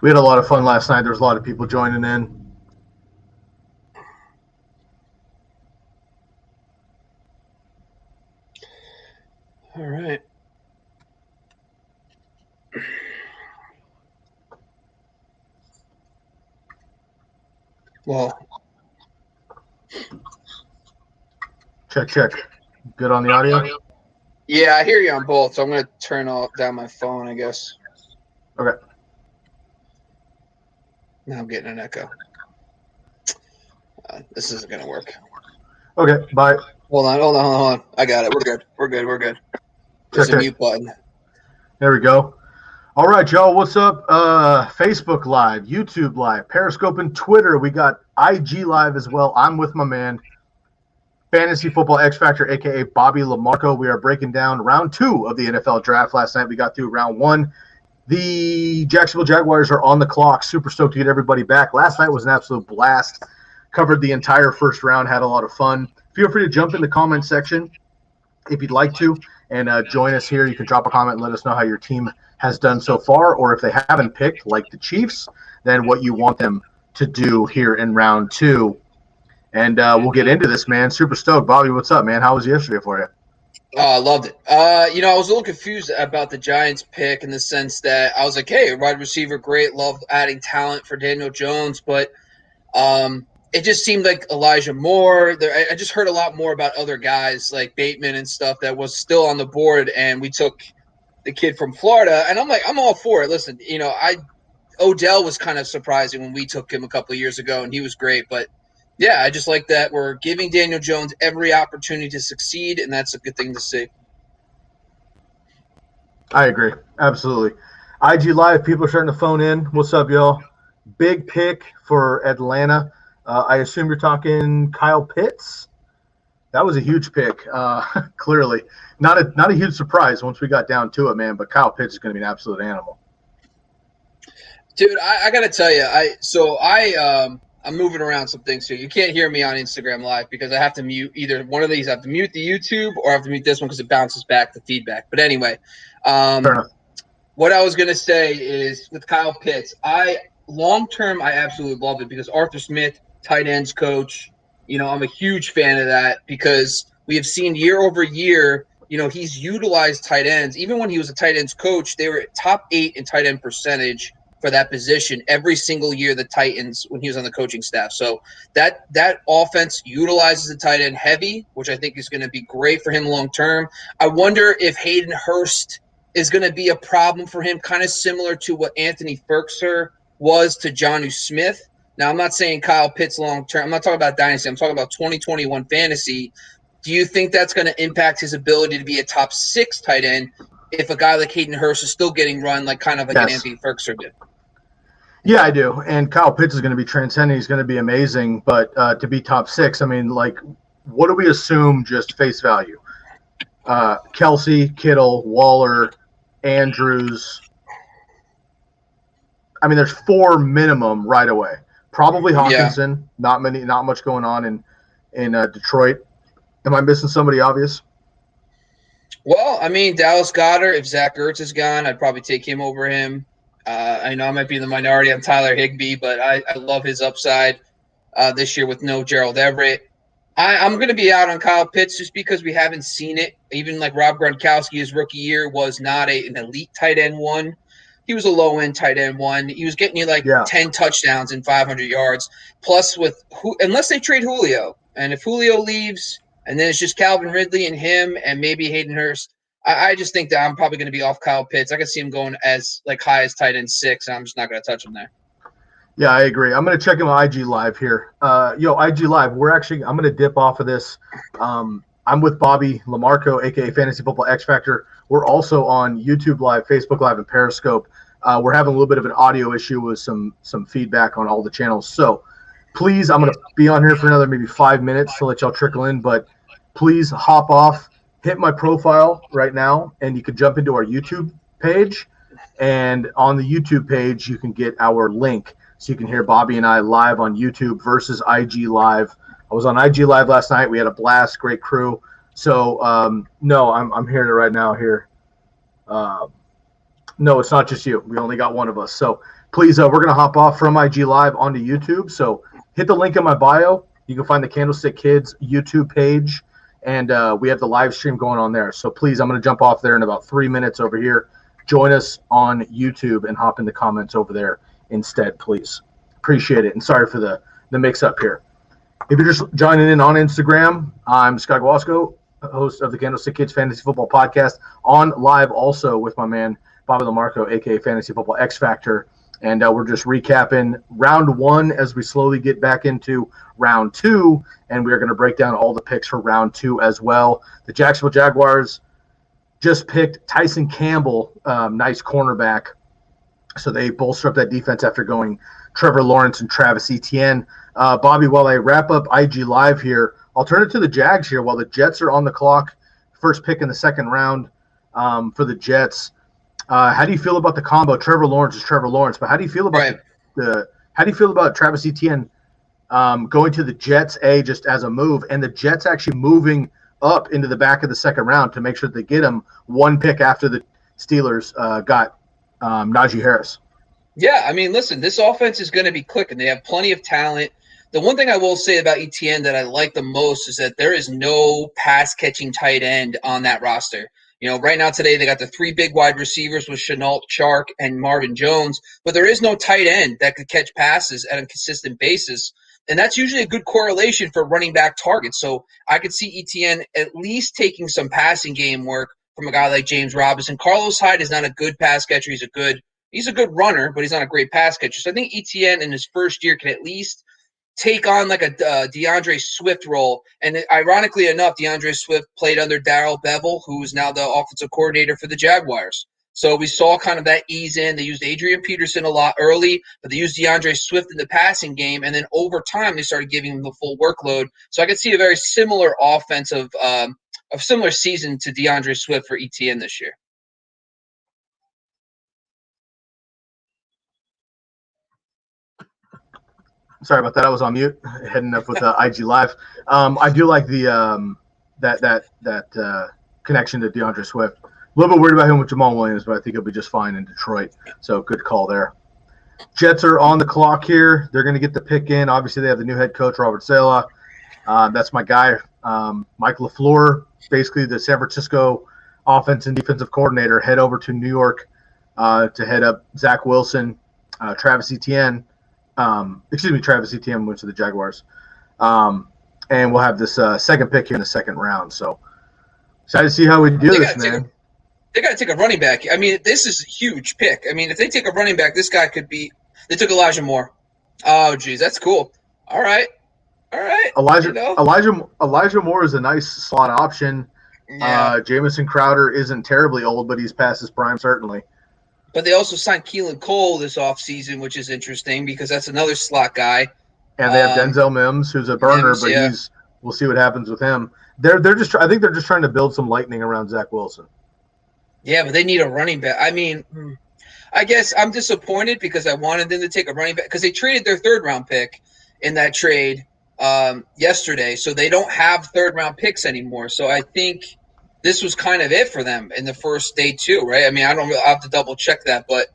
We had a lot of fun last night. There was a lot of people joining in. All right. Well, check. Good on the audio? Yeah, I hear you on both, so I'm going to turn down my phone, I guess. Okay. Now I'm getting an echo. This isn't going to work. Okay, bye. Hold on. I got it. We're good. There's a mute button. There we go. All right, y'all. What's up? Facebook Live, YouTube Live, Periscope, and Twitter. We got IG Live as well. I'm with my man, Fantasy Football X Factor, a.k.a. Bobby LaMarco. We are breaking down round 2 of the NFL Draft. Last night we got through round 1. The Jacksonville Jaguars are on the clock. Super stoked to get everybody back. Last night was an absolute blast. Covered the entire first round. Had a lot of fun. Feel free to jump in the comment section if you'd like to and join us here. You can drop a comment and let us know how your team has done so far, or if they haven't picked, like the Chiefs, then what you want them to do here in round 2. And we'll get into this, man. Super stoked. Bobby, what's up, man? How was yesterday for you? I loved it. I was a little confused about the Giants pick in the sense that I was like, hey, wide receiver, great. Love adding talent for Daniel Jones. But it just seemed like Elijah Moore. I just heard a lot more about other guys like Bateman and stuff that was still on the board. And we took the kid from Florida. And I'm like, I'm all for it. Listen, Odell was kind of surprising when we took him a couple of years ago, and he was great. But yeah, I just like that we're giving Daniel Jones every opportunity to succeed, and that's a good thing to see. I agree. Absolutely. IG Live, people are starting to phone in. What's up, y'all? Big pick for Atlanta. I assume you're talking Kyle Pitts. That was a huge pick, clearly. Not a huge surprise once we got down to it, man, but Kyle Pitts is going to be an absolute animal. Dude, I got to tell you, I'm moving around some things here. You can't hear me on Instagram Live because I have to mute either one of these. I have to mute the YouTube or I have to mute this one because it bounces back the feedback. But anyway, what I was going to say is with Kyle Pitts, long-term, I absolutely love it because Arthur Smith, tight ends coach, I'm a huge fan of that because we have seen year over year, he's utilized tight ends. Even when he was a tight ends coach, they were top 8 in tight end percentage for that position every single year, the Titans, when he was on the coaching staff. So that offense utilizes the tight end heavy, which I think is going to be great for him long term. I wonder if Hayden Hurst is going to be a problem for him, kind of similar to what Anthony Firkser was to Jonnu Smith. Now, I'm not saying Kyle Pitts long term. I'm not talking about dynasty. I'm talking about 2021 fantasy. Do you think that's going to impact his ability to be a top 6 tight end if a guy like Hayden Hurst is still getting run like an Anthony Firkser did? Yeah, I do. And Kyle Pitts is going to be transcending. He's going to be amazing. But to be top 6, I mean, what do we assume just face value? Kelsey, Kittle, Waller, Andrews. I mean, there's 4 minimum right away. Probably Hawkinson. Yeah. Not much going on in Detroit. Am I missing somebody obvious? Well, I mean, Dallas Goedert. If Zach Ertz is gone, I'd probably take him over him. I know I might be in the minority on Tyler Higbee, but I love his upside this year with no Gerald Everett. I'm going to be out on Kyle Pitts just because we haven't seen it. Even like Rob Gronkowski, his rookie year was not an elite tight end 1. He was a low-end tight end 1. He was getting you 10 touchdowns and 500 yards. Plus, unless they trade Julio, and if Julio leaves, and then it's just Calvin Ridley and him and maybe Hayden Hurst, I just think that I'm probably going to be off Kyle Pitts. I can see him going as high as tight end 6, and I'm just not going to touch him there. Yeah, I agree. I'm going to check in with IG Live here. IG Live, I'm going to dip off of this. I'm with Bobby LaMarco, a.k.a. Fantasy Football X Factor. We're also on YouTube Live, Facebook Live, and Periscope. We're having a little bit of an audio issue with some feedback on all the channels. So please, I'm going to be on here for another maybe 5 minutes to let y'all trickle in. But please hop off, hit my profile right now, and you can jump into our YouTube page. And on the YouTube page, you can get our link. So you can hear Bobby and I live on YouTube versus IG Live I was on IG Live last night. We had a blast, great crew. So no, I'm hearing it right now here. No, it's not just you. We only got one of us. So please, we're going to hop off from IG Live onto YouTube. So hit the link in my bio. You can find the Candlestick Kids YouTube page, and we have the live stream going on there. So please, I'm going to jump off there in about 3 minutes over here. Join us on YouTube and hop in the comments over there instead, please. Appreciate it. And sorry for the mix-up here. If you're just joining in on Instagram, I'm Scott Guasco, host of the Candlestick Kids Fantasy Football Podcast, on live also with my man Bobby Lamarco, a.k.a. Fantasy Football X Factor. And we're just recapping round one as we slowly get back into round two. And we're going to break down all the picks for round two as well. The Jacksonville Jaguars just picked Tyson Campbell, nice cornerback. So they bolster up that defense after going Trevor Lawrence and Travis Etienne. Bobby, while I wrap up IG Live here, I'll turn it to the Jags here while the Jets are on the clock. First pick in the second round for the Jets. How do you feel about the combo? Trevor Lawrence is Trevor Lawrence, but how do you feel about how do you feel about Travis Etienne going to the Jets just as a move, and the Jets actually moving up into the back of the second round to make sure that they get him one pick after the Steelers got Najee Harris? Yeah, I mean, listen, this offense is going to be clicking. They have plenty of talent. The one thing I will say about ETN that I like the most is that there is no pass-catching tight end on that roster. You know, right now today they got the three big wide receivers with Shenault, Chark, and Marvin Jones, but there is no tight end that could catch passes at a consistent basis, and that's usually a good correlation for running back targets. So I could see ETN at least taking some passing game work from a guy like James Robinson. Carlos Hyde is not a good pass catcher. He's a good runner, but he's not a great pass catcher. So I think ETN in his first year can at least take on like a DeAndre Swift role. And ironically enough, DeAndre Swift played under Darrell Bevell, who is now the offensive coordinator for the Jaguars. So we saw kind of that ease in. They used Adrian Peterson a lot early, but they used DeAndre Swift in the passing game. And then over time, they started giving him the full workload. So I could see a very similar offensive, a similar season to DeAndre Swift for ETN this year. Sorry about that. I was on mute, heading up with IG Live. I do like the that connection to DeAndre Swift. A little bit worried about him with Jamal Williams, but I think he'll be just fine in Detroit. So good call there. Jets are on the clock here. They're going to get the pick in. Obviously, they have the new head coach, Robert Saleh. That's my guy, Mike LaFleur, basically the San Francisco offense and defensive coordinator, head over to New York to head up Zach Wilson, Travis Etienne. Travis Etienne went to the Jaguars. And we'll have this second pick here in the second round. So excited to see how we do this, man. They got to take a running back. I mean, this is a huge pick. I mean, if they take a running back, this guy could be – they took Elijah Moore. Oh, geez, that's cool. All right. Elijah Moore is a nice slot option. Yeah. Jamison Crowder isn't terribly old, but he's past his prime, certainly. But they also signed Keelan Cole this offseason, which is interesting because that's another slot guy. And they have Denzel Mims, who's a burner, we'll see what happens with him. I think they're just trying to build some lightning around Zach Wilson. Yeah, but they need a running back. I mean, I guess I'm disappointed because I wanted them to take a running back because they traded their third-round pick in that trade yesterday, so they don't have third-round picks anymore. So I think this was kind of it for them in the first day too, right? I mean, I'll have to double-check that, but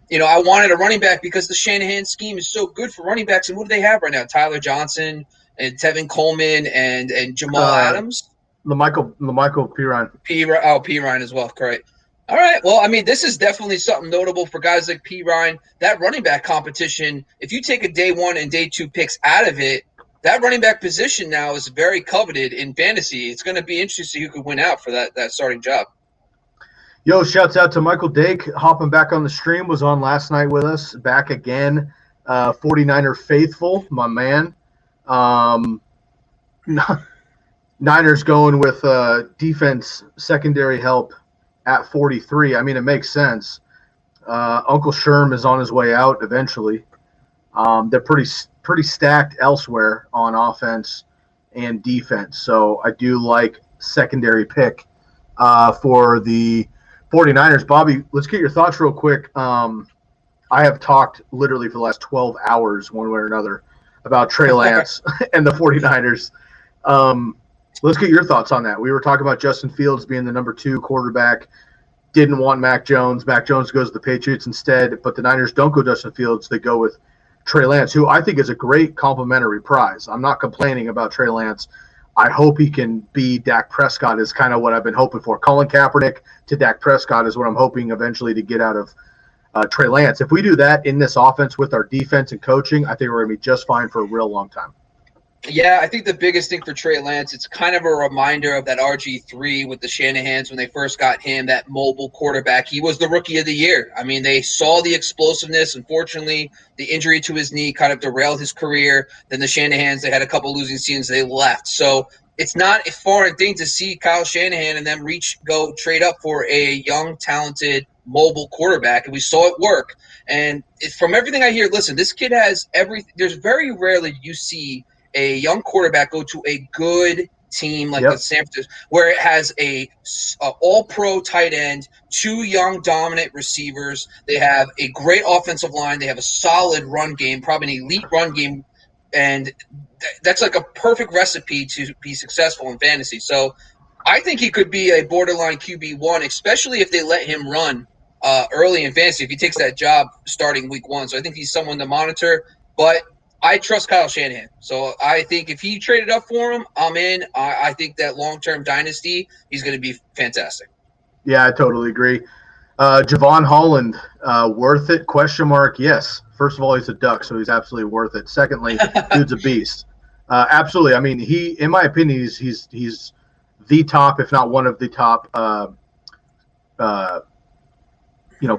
you know, I wanted a running back because the Shanahan scheme is so good for running backs. And what do they have right now? Tyler Johnson and Tevin Coleman and Jamal Adams? Lamichael Pirine. Pirine as well. Correct. All right. Well, I mean, this is definitely something notable for guys like Pirine. That running back competition, if you take a day one and day two picks out of it, that running back position now is very coveted in fantasy. It's going to be interesting who could win out for that starting job. Yo, shouts out to Michael Dake, hopping back on the stream, was on last night with us, back again. 49er faithful, my man. Niners going with defense secondary help at 43. I mean, it makes sense. Uncle Sherm is on his way out eventually. They're pretty stacked elsewhere on offense and defense. So I do like secondary pick for the 49ers. Bobby, let's get your thoughts real quick. I have talked literally for the last 12 hours, one way or another, about Trey Lance and the 49ers. Let's get your thoughts on that. We were talking about Justin Fields being the number 2 quarterback. Didn't want Mac Jones. Mac Jones goes to the Patriots instead, but the Niners don't go Justin Fields. They go with Trey Lance, who I think is a great complimentary prize. I'm not complaining about Trey Lance. I hope he can be Dak Prescott is kind of what I've been hoping for. Colin Kaepernick to Dak Prescott is what I'm hoping eventually to get out of Trey Lance. If we do that in this offense with our defense and coaching, I think we're going to be just fine for a real long time. Yeah, I think the biggest thing for Trey Lance, it's kind of a reminder of that RG3 with the Shanahans when they first got him, that mobile quarterback. He was the rookie of the year. I mean, they saw the explosiveness. Unfortunately, the injury to his knee kind of derailed his career. Then the Shanahans, they had a couple losing seasons. They left. So it's not a foreign thing to see Kyle Shanahan and them go trade up for a young, talented, mobile quarterback. And we saw it work. And from everything I hear, listen, this kid has everything. There's very rarely you see a young quarterback go to a good team like the San Francisco, where it has a all-pro tight end, 2 young dominant receivers. They have a great offensive line. They have a solid run game, probably an elite run game, and that's like a perfect recipe to be successful in fantasy. So I think he could be a borderline QB1, especially if they let him run early in fantasy, if he takes that job starting week 1. So I think he's someone to monitor, but I trust Kyle Shanahan. So I think if he traded up for him, I'm in. I think that long-term dynasty, he's going to be fantastic. Yeah, I totally agree. Javon Holland, worth it? Question mark. Yes. First of all, he's a Duck, so he's absolutely worth it. Secondly, dude's a beast. Absolutely. I mean, in my opinion, he's the top, if not one of the top,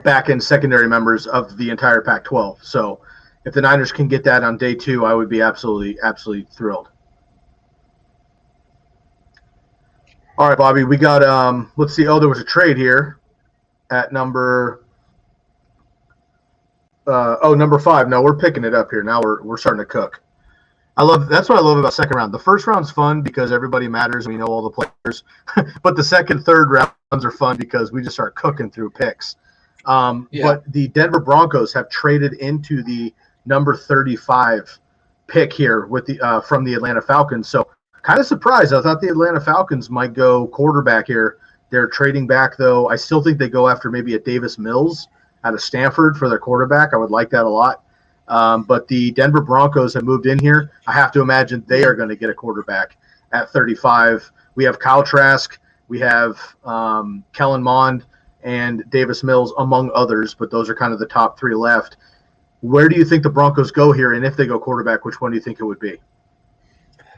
back end secondary members of the entire Pac-12. So if the Niners can get that on day 2, I would be absolutely thrilled. All right, Bobby, we got let's see. Oh, there was a trade here at number 5. No, we're picking it up here. Now we're starting to cook. That's what I love about second round. The first round's fun because everybody matters and we know all the players. But the second, third rounds are fun because we just start cooking through picks. But the Denver Broncos have traded into the number 35 pick here with the from the Atlanta Falcons. So kind of surprised. I thought the Atlanta Falcons might go quarterback here. They're trading back, though. I still think they go after maybe a Davis Mills out of Stanford for their quarterback. I would like that a lot. But the Denver Broncos have moved in here. I have to imagine they are going to get a quarterback at 35. We have Kyle Trask. We have Kellen Mond and Davis Mills, among others, but those are kind of the top 3 left. Where do you think the Broncos go here? And if they go quarterback, which one do you think it would be?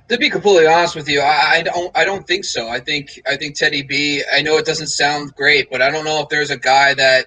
To be completely honest with you, I don't think so. I think Teddy B, I know it doesn't sound great, but I don't know if there's a guy that,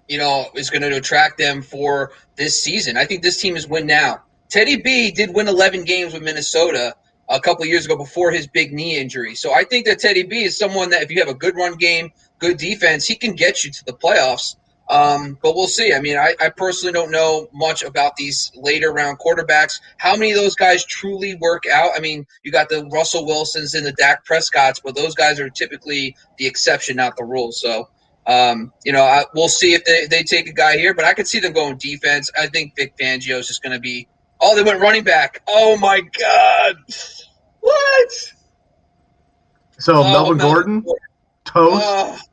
is going to attract them for this season. I think this team is win now. Teddy B did win 11 games with Minnesota a couple of years ago before his big knee injury. So I think that Teddy B is someone that if you have a good run game, good defense, he can get you to the playoffs. But we'll see. I mean, I personally don't know much about these later round quarterbacks. How many of those guys truly work out? I mean, you got the Russell Wilsons and the Dak Prescotts, but those guys are typically the exception, not the rule. So, we'll see if they take a guy here, but I could see them going defense. I think Vic Fangio is just going to be – they went running back. Oh, my God. What? So Melvin Gordon, toast.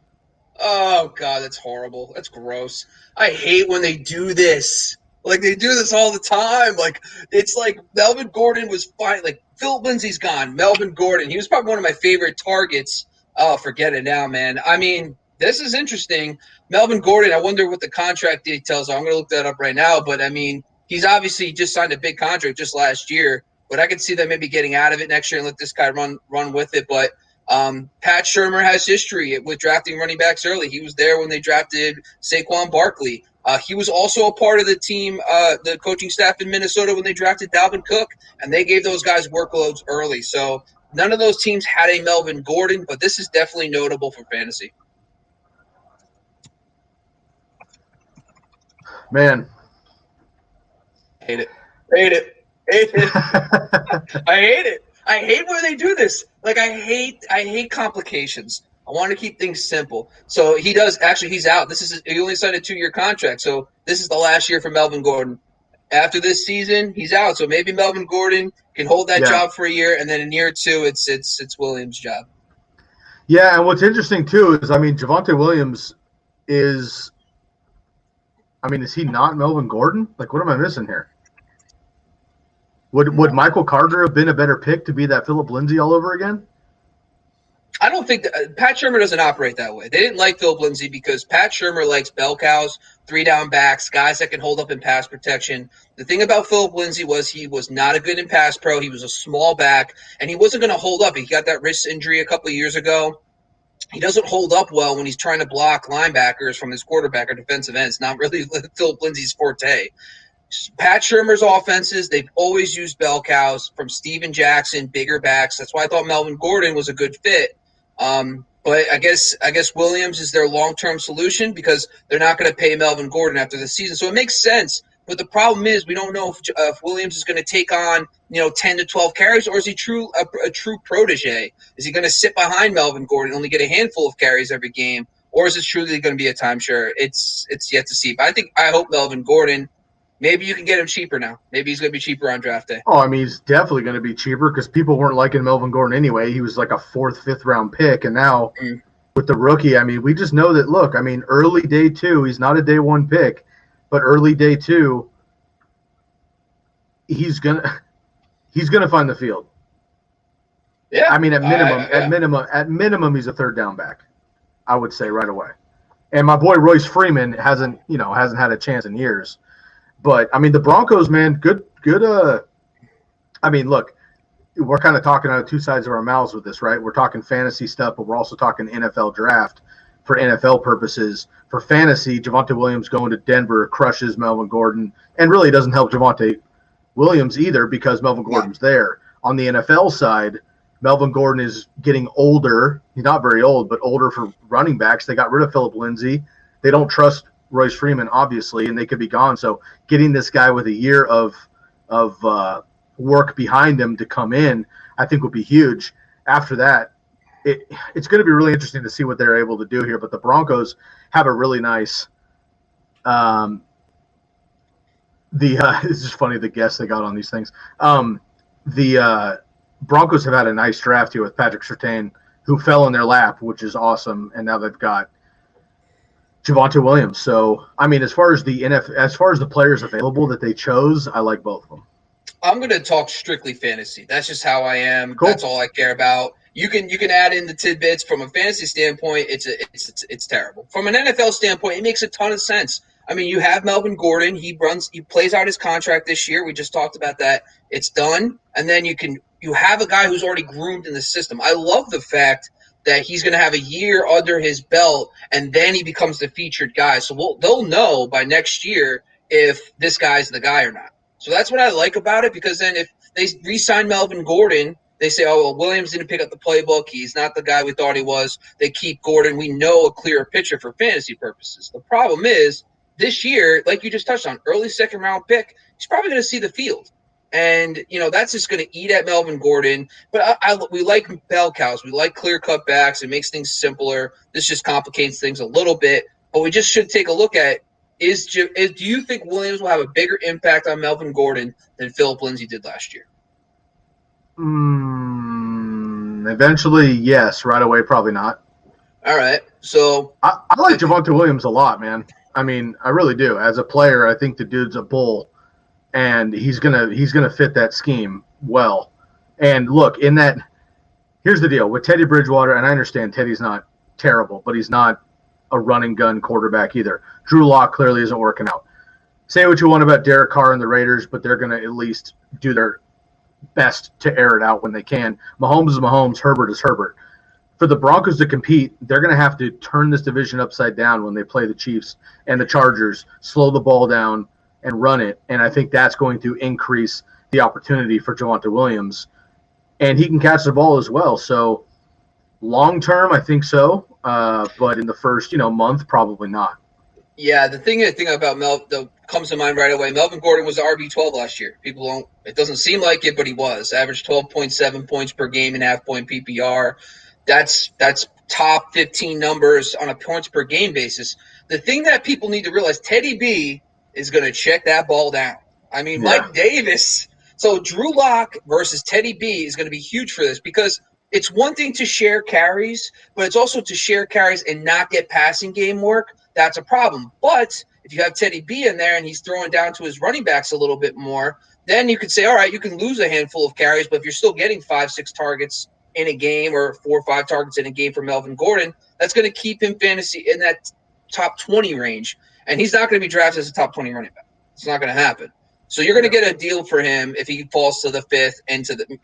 Oh, God, that's horrible. That's gross. I hate when they do this. Like, they do this all the time. Like, it's like Melvin Gordon was fine. Like, Phil Lindsay's gone. Melvin Gordon. He was probably one of my favorite targets. Oh, forget it now, man. I mean, this is interesting. Melvin Gordon, I wonder what the contract details are. I'm going to look that up right now. But, I mean, he's obviously just signed a big contract just last year. But I could see them maybe getting out of it next year and let this guy run with it. But Pat Shurmur has history with drafting running backs early. He was there when they drafted Saquon Barkley. He was also a part of the team, the coaching staff in Minnesota when they drafted Dalvin Cook, and they gave those guys workloads early. So none of those teams had a Melvin Gordon, but this is definitely notable for fantasy. Man. Hate it. I hate it. I hate when they do this. Like, I hate complications. I want to keep things simple. So he does – actually, he's out. He only signed a 2-year contract. So this is the last year for Melvin Gordon. after this season, he's out. So maybe Melvin Gordon can hold that job for a year, and then in year two, it's Williams' job. Yeah, and what's interesting too is, I mean, Javonte Williams is he not Melvin Gordon? Like, what am I missing here? Would Michael Carter have been a better pick to be that Philip Lindsay all over again? I don't think Pat Shurmur doesn't operate that way. They didn't like Philip Lindsay because Pat Shurmur likes bell cows, 3-down backs, guys that can hold up in pass protection. The thing about Philip Lindsay was he was not a good in pass pro. He was a small back, and he wasn't going to hold up. He got that wrist injury a couple of years ago. He doesn't hold up well when he's trying to block linebackers from his quarterback or defensive ends. Not really Philip Lindsay's forte. Pat Shurmur's offenses, they've always used bell cows from Steven Jackson, bigger backs. That's why I thought Melvin Gordon was a good fit. But I guess Williams is their long-term solution because they're not going to pay Melvin Gordon after the season. So it makes sense. But the problem is we don't know if Williams is going to take on 10 to 12 carries, or is he a true protege? Is he going to sit behind Melvin Gordon and only get a handful of carries every game, or is it truly going to be a timeshare? It's yet to see. But I hope Melvin Gordon. Maybe you can get him cheaper now. Maybe he's going to be cheaper on draft day. Oh, I mean, he's definitely going to be cheaper because people weren't liking Melvin Gordon anyway. He was like a 4th, 5th round pick. And now with the rookie, I mean, we just know that, look, I mean, early day 2, he's not a day 1 pick, but early day 2, he's going to find the field. Yeah. I mean, at minimum, he's a 3rd down back, I would say right away. And my boy Royce Freeman hasn't had a chance in years. But, I mean, the Broncos, man, good. I mean, look, we're kind of talking out of two sides of our mouths with this, right? We're talking fantasy stuff, but we're also talking NFL draft for NFL purposes. For fantasy, Javonte Williams going to Denver crushes Melvin Gordon, and really doesn't help Javonte Williams either because Melvin Gordon's there. On the NFL side, Melvin Gordon is getting older. He's not very old, but older for running backs. They got rid of Philip Lindsay. They don't trust Royce Freeman, obviously, and they could be gone. So getting this guy with a year of work behind him to come in, I think would be huge. After that, it's going to be really interesting to see what they're able to do here. But the Broncos have a really nice it's just funny the guests they got on these things. The Broncos have had a nice draft here with Patrick Surtain, who fell in their lap, which is awesome, and now they've got Javonte Williams. So, I mean, as far as the players available that they chose, I like both of them. I'm going to talk strictly fantasy. That's just how I am. Cool. That's all I care about. You can add in the tidbits. From a fantasy standpoint, it's terrible. From an NFL standpoint, it makes a ton of sense. I mean, you have Melvin Gordon. He plays out his contract this year. We just talked about that. It's done. And then you have a guy who's already groomed in the system. I love the fact that he's going to have a year under his belt, and then he becomes the featured guy. So they'll know by next year if this guy's the guy or not. So that's what I like about it, because then if they re-sign Melvin Gordon, they say, oh, well, Williams didn't pick up the playbook. He's not the guy we thought he was. They keep Gordon. We know a clearer picture for fantasy purposes. The problem is this year, like you just touched on, early 2nd round pick, he's probably going to see the field. And, that's just going to eat at Melvin Gordon. But we like bell cows. We like clear-cut backs. It makes things simpler. This just complicates things a little bit. But we just should take a look at, do you think Williams will have a bigger impact on Melvin Gordon than Philip Lindsay did last year? Eventually, yes. Right away, probably not. All right. So I like Javonte Williams a lot, man. I mean, I really do. As a player, I think the dude's a bull. And he's gonna fit that scheme well. And look, here's the deal with Teddy Bridgewater, and I understand Teddy's not terrible, but he's not a running gun quarterback either. Drew Lock clearly isn't working out. Say what you want about Derek Carr and the Raiders, but they're gonna at least do their best to air it out when they can. Mahomes is Mahomes, Herbert is Herbert. For the Broncos to compete, they're gonna have to turn this division upside down when they play the Chiefs and the Chargers, slow the ball down and run it, and I think that's going to increase the opportunity for Javonte Williams. And he can catch the ball as well. So long term, I think so, but in the first month, probably not. Yeah, the thing about that comes to mind right away, Melvin Gordon was the RB12 last year. It doesn't seem like it, but he was. Averaged 12.7 points per game in half-point PPR. That's top 15 numbers on a points per game basis. The thing that people need to realize, Teddy B is going to check that ball down. I mean, Yeah. Mike Davis. So Drew Lock versus Teddy B is going to be huge for this because it's one thing to share carries, but it's also to share carries and not get passing game work. That's a problem. But if you have Teddy B in there and he's throwing down to his running backs a little bit more, then you could say, all right, you can lose a handful of carries, but if you're still getting 5-6 targets in a game or 4 or 5 targets in a game for Melvin Gordon, that's going to keep him fantasy in that top 20 range. And he's not going to be drafted as a top 20 running back. It's not going to happen. So you're going to get a deal for him if he falls to the 5th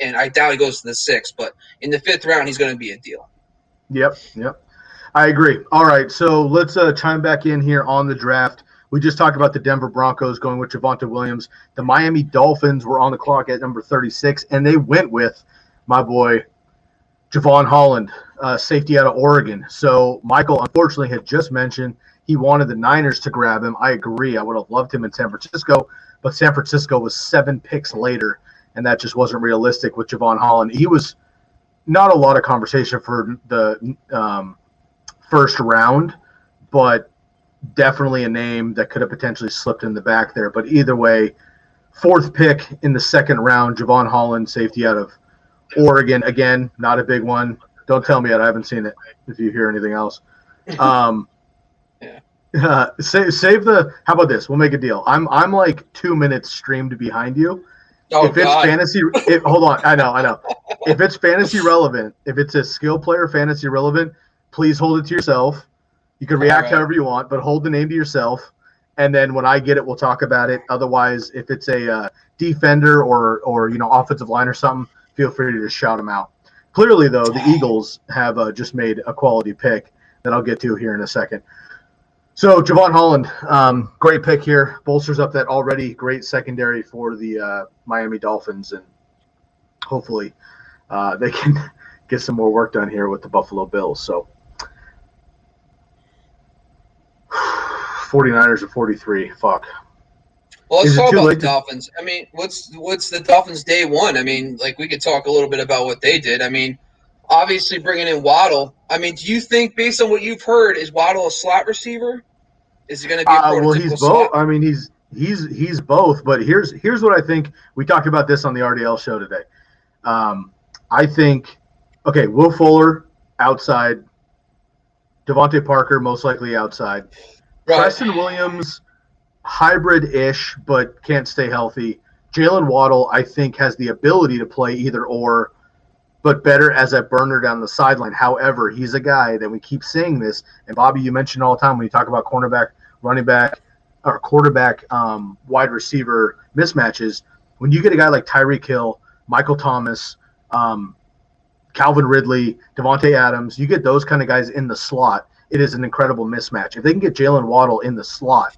and I doubt he goes to the 6th, but in the 5th round, he's going to be a deal. Yep. I agree. All right, so let's chime back in here on the draft. We just talked about the Denver Broncos going with Javonte Williams. The Miami Dolphins were on the clock at number 36, and they went with my boy Javon Holland, safety out of Oregon. So Michael, unfortunately, had just mentioned he wanted the Niners to grab him. I agree. I would have loved him in San Francisco, but San Francisco was 7 picks later, and that just wasn't realistic with Javon Holland. He was not a lot of conversation for the first round, but definitely a name that could have potentially slipped in the back there. But either way, 4th pick in the 2nd round, Javon Holland, safety out of Oregon. Again, not a big one. Don't tell me yet. I haven't seen it if you hear anything else. Save the – how about this? We'll make a deal. I'm like 2 minutes streamed behind you. Oh, if it's God. fantasy – hold on. I know. If it's fantasy relevant, if it's a skill player fantasy relevant, please hold it to yourself. You can react however you want, but hold the name to yourself. And then when I get it, we'll talk about it. Otherwise, if it's a defender or offensive line or something, feel free to just shout them out. Clearly, though, the Eagles have just made a quality pick that I'll get to here in a second. So Javon Holland, great pick here. Bolsters up that already great secondary for the Miami Dolphins, and hopefully they can get some more work done here with the Buffalo Bills. So 49ers at 43. Fuck. Well, let's talk about the Dolphins. I mean, what's the Dolphins' day one? I mean, like, we could talk a little bit about what they did. I mean, obviously bringing in Waddle. I mean, do you think, based on what you've heard, is Waddle a slot receiver? Is he going to be a prototypical well, he's slot? both. I mean, he's both. But here's what I think. We talked about this on the RDL show today. I think, okay, Will Fuller outside, Devontae Parker most likely outside, Right. Preston Williams hybrid-ish but can't stay healthy. Jalen Waddle, I think, has the ability to play either or, but better as a burner down the sideline. However, he's a guy that we keep saying this, and Bobby, you mentioned all the time when you talk about cornerback, running back, or quarterback, wide receiver mismatches. When you get a guy like Tyreek Hill, Michael Thomas, Calvin Ridley, Devontae Adams, you get those kind of guys in the slot, it is an incredible mismatch. If they can get Jalen Waddle in the slot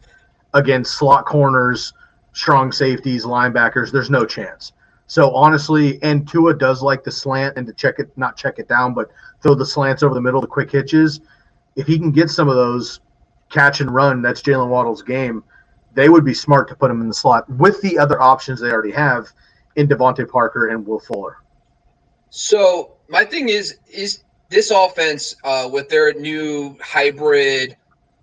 against slot corners, strong safeties, linebackers, there's no chance. So honestly, and Tua does like the slant and to not check it down, but throw the slants over the middle, the quick hitches. If he can get some of those catch and run, that's Jalen Waddle's game. They would be smart to put him in the slot with the other options they already have in Devontae Parker and Will Fuller. So my thing is this offense with their new hybrid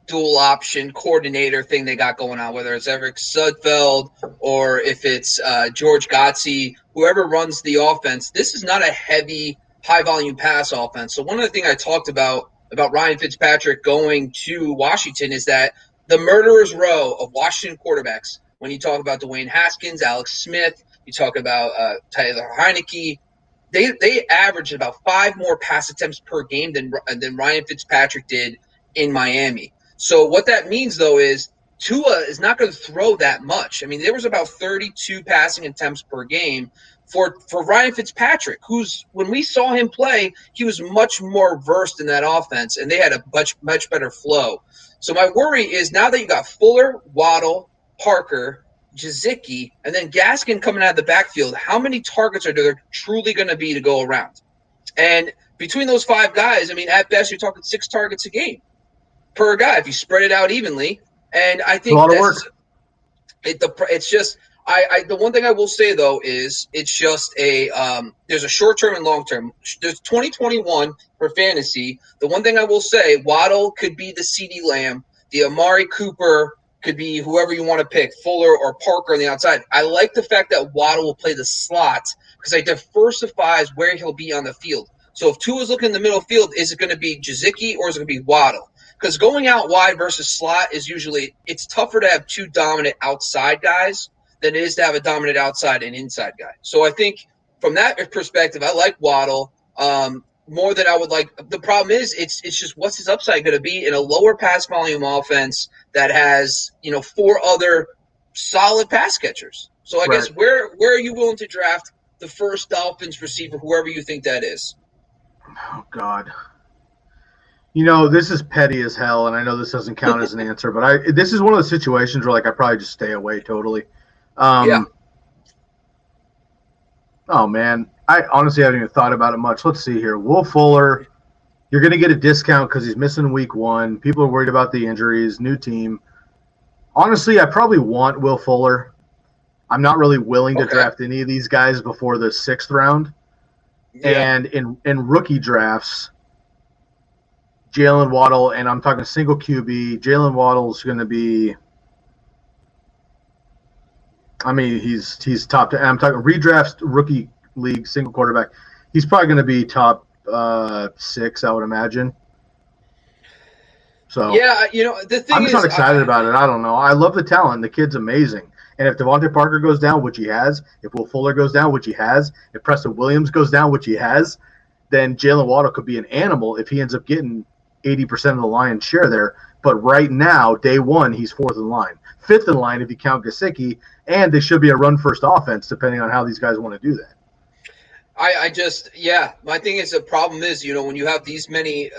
dual option coordinator thing they got going on, whether it's Eric Sudfeld or if it's George Godsey, whoever runs the offense, this is not a heavy, high-volume pass offense. So one of the things I talked about Ryan Fitzpatrick going to Washington is that the murderer's row of Washington quarterbacks, when you talk about Dwayne Haskins, Alex Smith, you talk about Tyler Heineke, they averaged about 5 more pass attempts per game than Ryan Fitzpatrick did in Miami. So what that means, though, is Tua is not going to throw that much. I mean, there was about 32 passing attempts per game for Ryan Fitzpatrick, who's, when we saw him play, he was much more versed in that offense, and they had a much better flow. So my worry is now that you got Fuller, Waddle, Parker, Gesicki, and then Gaskin coming out of the backfield, how many targets are there truly going to be to go around? And between those 5 guys, I mean, at best, you're talking 6 targets a game per guy if you spread it out evenly. And I think a lot of work. It's just the one thing I will say, though, is it's just there's a short term and long term. There's 2021 for fantasy. The one thing I will say, Waddle could be the CeeDee Lamb, the Amari Cooper could be whoever you want to pick, Fuller or Parker on the outside. I like the fact that Waddle will play the slot because it diversifies where he'll be on the field. So if Tua's looking in the middle field, is it going to be Gesicki or is it going to be Waddle? Because going out wide versus slot is usually – it's tougher to have two dominant outside guys than it is to have a dominant outside and inside guy. So I think from that perspective, I like Waddle more than I would like. The problem is it's just what's his upside going to be in a lower pass volume offense that has, four other solid pass catchers. So I guess where are you willing to draft the first Dolphins receiver, whoever you think that is? Oh, God. This is petty as hell, and I know this doesn't count as an answer, but this is one of the situations where, I probably just stay away totally. Yeah. Oh, man. I honestly haven't even thought about it much. Let's see here. Will Fuller, you're going to get a discount because he's missing week 1. People are worried about the injuries, new team. Honestly, I probably want Will Fuller. I'm not really willing to draft any of these guys before the 6th round. Yeah. And in rookie drafts, Jalen Waddle, and I'm talking single QB, Jalen Waddle's going to be – he's top 10. I'm talking redraft rookie league single quarterback. He's probably going to be top 6, I would imagine. So yeah, the thing I'm just not excited about it. I don't know. I love the talent. The kid's amazing. And if Devontae Parker goes down, which he has, if Will Fuller goes down, which he has, if Preston Williams goes down, which he has, then Jalen Waddle could be an animal if he ends up getting 80% of the lion's share there. But right now, day 1, he's 4th in line. 5th in line if you count Gesicki, and they should be a run-first offense depending on how these guys want to do that. My thing is the problem is, when you have these many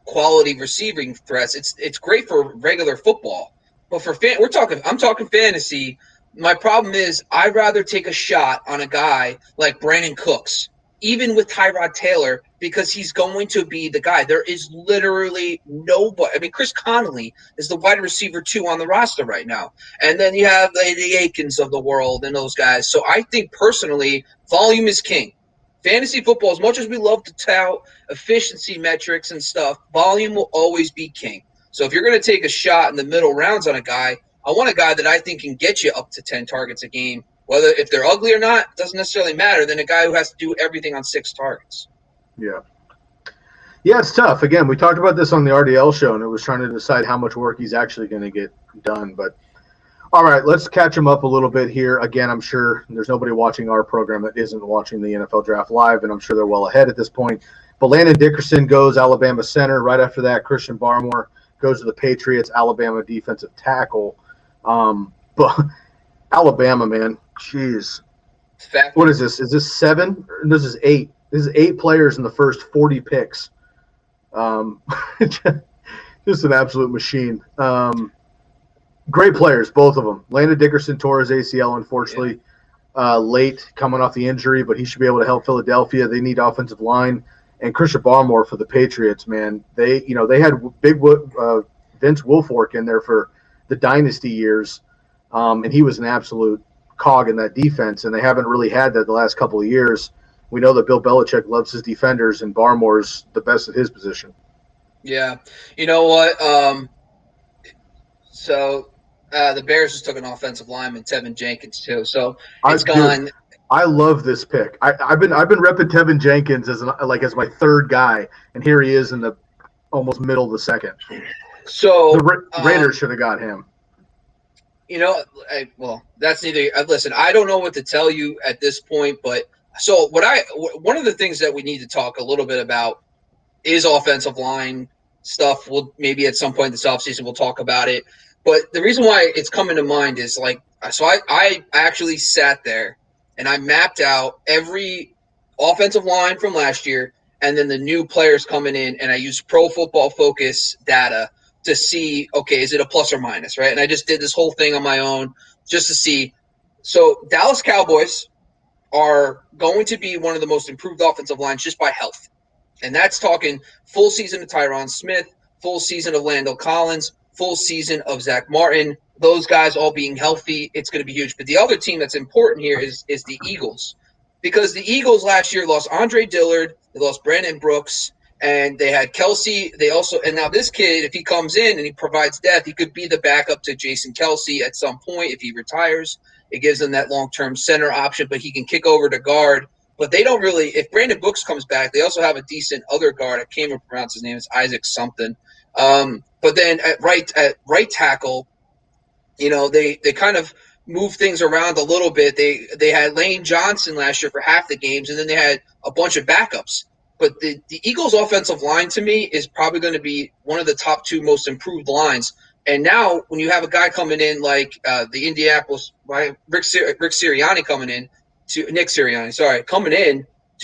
quality receiving threats, it's great for regular football. But for I'm talking fantasy. My problem is I'd rather take a shot on a guy like Brandon Cooks, even with Tyrod Taylor, because he's going to be the guy. There is literally nobody. Chris Conley is the wide receiver 2 on the roster right now. And then you have the Aikens of the world and those guys. So I think personally, volume is king. Fantasy football, as much as we love to tout efficiency metrics and stuff, volume will always be king. So if you're going to take a shot in the middle rounds on a guy, I want a guy that I think can get you up to 10 targets a game. Whether if they're ugly or not, doesn't necessarily matter than a guy who has to do everything on 6 targets. Yeah. Yeah, it's tough. Again, we talked about this on the RDL show, and it was trying to decide how much work he's actually going to get done. But, all right, let's catch him up a little bit here. Again, I'm sure there's nobody watching our program that isn't watching the NFL Draft Live, and I'm sure they're well ahead at this point. But Landon Dickerson goes Alabama center. Right after that, Christian Barmore goes to the Patriots, Alabama defensive tackle. But Alabama, man, jeez. What is this? Is this 7? This is 8. This is 8 players in the first 40 picks. Just an absolute machine. Great players, both of them. Landon Dickerson tore his ACL, unfortunately, late coming off the injury, but he should be able to help Philadelphia. They need offensive line. And Christian Barmore for the Patriots, man. They had big Vince Wilfork in there for the dynasty years, and he was an absolute cog in that defense, and they haven't really had that the last couple of years. We know that Bill Belichick loves his defenders, and Barmore's the best at his position. Yeah. You know what? The Bears just took an offensive lineman, Tevin Jenkins, too. So it's gone. I love this pick. I've been repping Tevin Jenkins as my 3rd guy, and here he is in the almost middle of the 2nd. So the Raiders should have got him. That's neither. Listen, I don't know what to tell you at this point, but so one of the things that we need to talk a little bit about is offensive line stuff. We'll maybe at some point this offseason we'll talk about it. But the reason why it's coming to mind is I actually sat there and I mapped out every offensive line from last year and then the new players coming in, and I used Pro Football Focus data to see, okay, is it a plus or minus, right? And I just did this whole thing on my own just to see. So Dallas Cowboys are going to be one of the most improved offensive lines just by health. And that's talking full season of Tyron Smith, full season of Landell Collins, full season of Zach Martin. Those guys all being healthy, it's going to be huge. But the other team that's important here is the Eagles. Because the Eagles last year lost Andre Dillard, they lost Brandon Brooks, And they had Kelsey. And now this kid, if he comes in and he provides depth, he could be the backup to Jason Kelsey at some point if he retires. It gives them that long-term center option, but he can kick over to guard. But they don't really – if Brandon Brooks comes back, they also have a decent other guard. I can't even pronounce his name. It's Isaac something. But then at right tackle, they kind of move things around a little bit. They had Lane Johnson last year for half the games, and then they had a bunch of backups. But the Eagles' offensive line, to me, is probably going to be one of the top two most improved lines. And now when you have a guy coming in like the Indianapolis, right, Nick Sirianni coming in to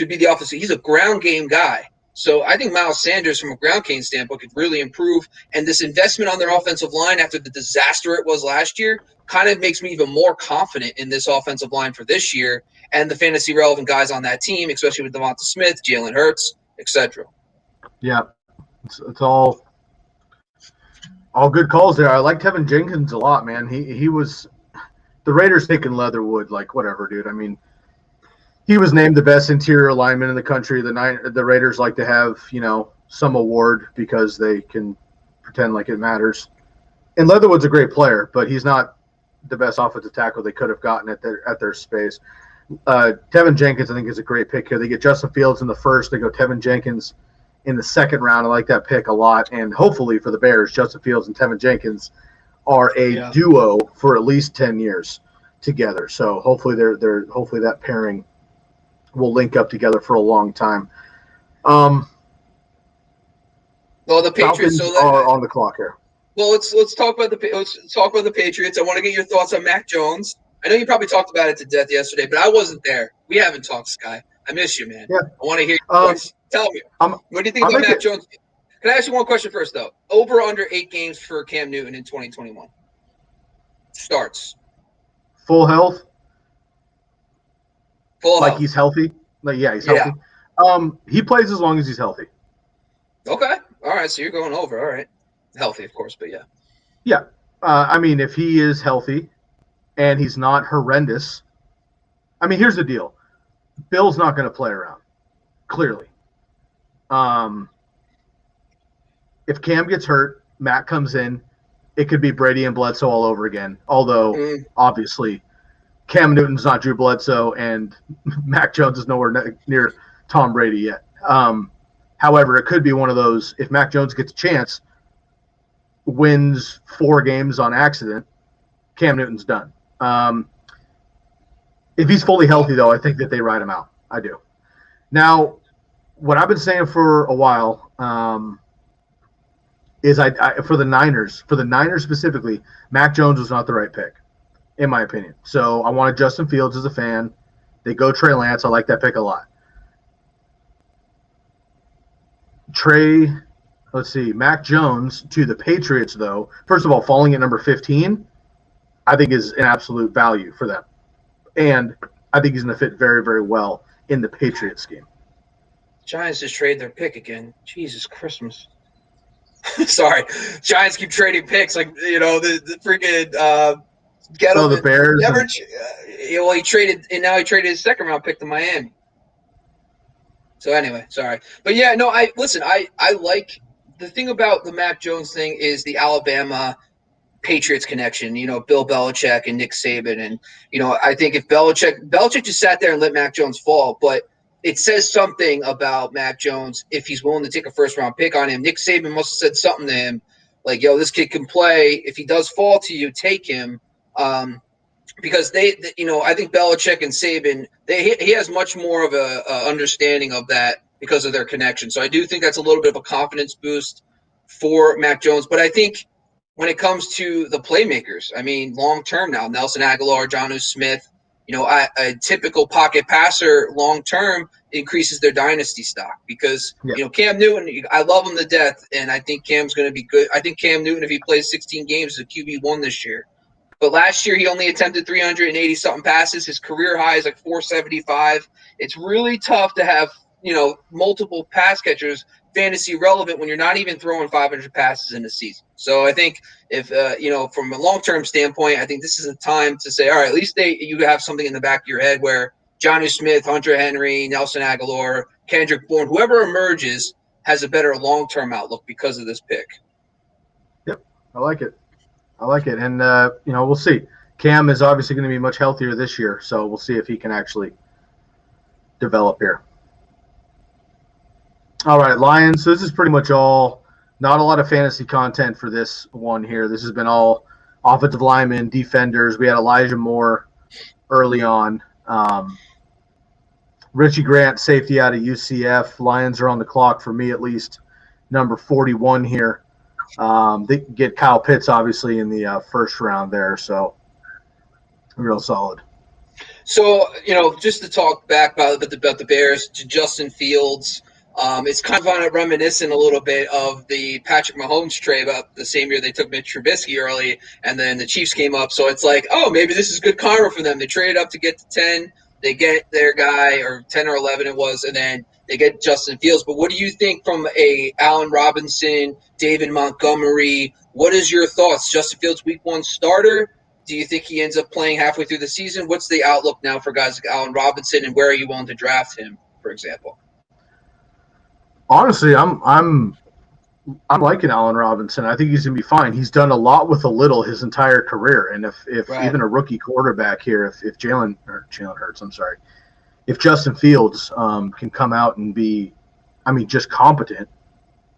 be the offensive, he's a ground game guy. So I think Miles Sanders, from a ground game standpoint, could really improve. And this investment on their offensive line after the disaster it was last year kind of makes me even more confident in this offensive line for this year and the fantasy relevant guys on that team, especially with Devonta Smith, Jalen Hurts, etc. Yeah, it's all good calls there. I like Tevin Jenkins a lot, man. He was the Raiders taking Leatherwood, like whatever, dude. I mean, he was named the best interior lineman in the country. The Raiders like to have, some award because they can pretend like it matters. And Leatherwood's a great player, but he's not the best offensive tackle they could have gotten at their space. Tevin Jenkins, I think, is a great pick here. They get Justin Fields in the first. They go Tevin Jenkins in the second round. I like that pick a lot. And hopefully for the Bears, Justin Fields and Tevin Jenkins are a duo for at least 10 years together. So hopefully hopefully that pairing will link up together for a long time. Well, the Patriots are on the clock here. Well, let's talk about the Patriots. I want to get your thoughts on Mac Jones. I know you probably talked about it to death yesterday, but I wasn't there. We haven't talked, Sky. I miss you, man. Yeah. I want to hear your voice. Tell me, what do you think about Mac Jones? Can I ask you one question first, though? Over under 8 games for Cam Newton in 2021. Starts. Full health. Like he's healthy. He's healthy. He plays as long as he's healthy. Okay. All right. So you're going over. All right. Healthy, of course, but yeah. Yeah. I mean, if he is healthy and he's not horrendous, I mean, here's the deal. Bill's not going to play around, clearly. If Cam gets hurt, Matt comes in, it could be Brady and Bledsoe all over again. Although, obviously, Cam Newton's not Drew Bledsoe, and Mac Jones is nowhere near Tom Brady yet. However, it could be one of those, if Mac Jones gets a chance, wins 4 games on accident, Cam Newton's done. If he's fully healthy, though, I think that they ride him out. I do. Now, what I've been saying for a while is for the Niners specifically, Mac Jones was not the right pick, in my opinion. So I wanted Justin Fields as a fan. They go Trey Lance. I like that pick a lot. Mac Jones to the Patriots, though, first of all, falling at number 15, I think is an absolute value for them. And I think he's going to fit very, very well in the Patriots scheme. Giants just trade their pick again. Jesus Christmas. Sorry. Giants keep trading picks like, the freaking the Bears. He traded, and now he traded his second round pick to Miami. So anyway, sorry. But yeah, no, I like the thing about the Mac Jones thing is the Alabama Patriots connection, Bill Belichick and Nick Saban. And, I think if Belichick just sat there and let Mac Jones fall, but it says something about Mac Jones if he's willing to take a first-round pick on him. Nick Saban must have said something to him like, yo, this kid can play. If he does fall to you, take him. Because I think Belichick and Saban, he has much more of a understanding of that because of their connection. So I do think that's a little bit of a confidence boost for Mac Jones. But I think when it comes to the playmakers, I mean, long-term now, Nelson Aguilar, Jonnu Smith, a typical pocket passer long-term increases their dynasty stock because, Cam Newton, I love him to death, and I think Cam's going to be good. I think Cam Newton, if he plays 16 games, is a QB1 this year. But last year, he only attempted 380-something passes. His career high is like 475. It's really tough to have, multiple pass catchers fantasy relevant when you're not even throwing 500 passes in a season. So I think if, from a long-term standpoint, I think this is a time to say, all right, at least you have something in the back of your head where Jonnu Smith, Hunter Henry, Nelson Aguilar, Kendrick Bourne, whoever emerges, has a better long-term outlook because of this pick. Yep, I like it. And we'll see. Cam is obviously going to be much healthier this year, so we'll see if he can actually develop here. All right, Lions. So this is pretty much all. Not a lot of fantasy content for this one here. This has been all offensive linemen, defenders. We had Elijah Moore early on. Richie Grant, safety out of UCF. Lions are on the clock for me, at least, number 41 here. They get Kyle Pitts, obviously, in the first round there, so real solid. So, just to talk back about the Bears, to Justin Fields, it's kind of reminiscent a little bit of the Patrick Mahomes trade about the same year they took Mitch Trubisky early, and then the Chiefs came up. So it's like, oh, maybe this is good karma for them. They traded up to get to 10. They get their guy, or 10 or 11 it was, and then they get Justin Fields. But what do you think from a Allen Robinson, David Montgomery? What is your thoughts? Justin Fields, week 1 starter? Do you think he ends up playing halfway through the season? What's the outlook now for guys like Allen Robinson, and where are you willing to draft him, for example? Honestly, I'm liking Allen Robinson. I think he's going to be fine. He's done a lot with a little his entire career. And if Right. even a rookie quarterback here, if Jalen Hurts, if Justin Fields can come out and be, just competent,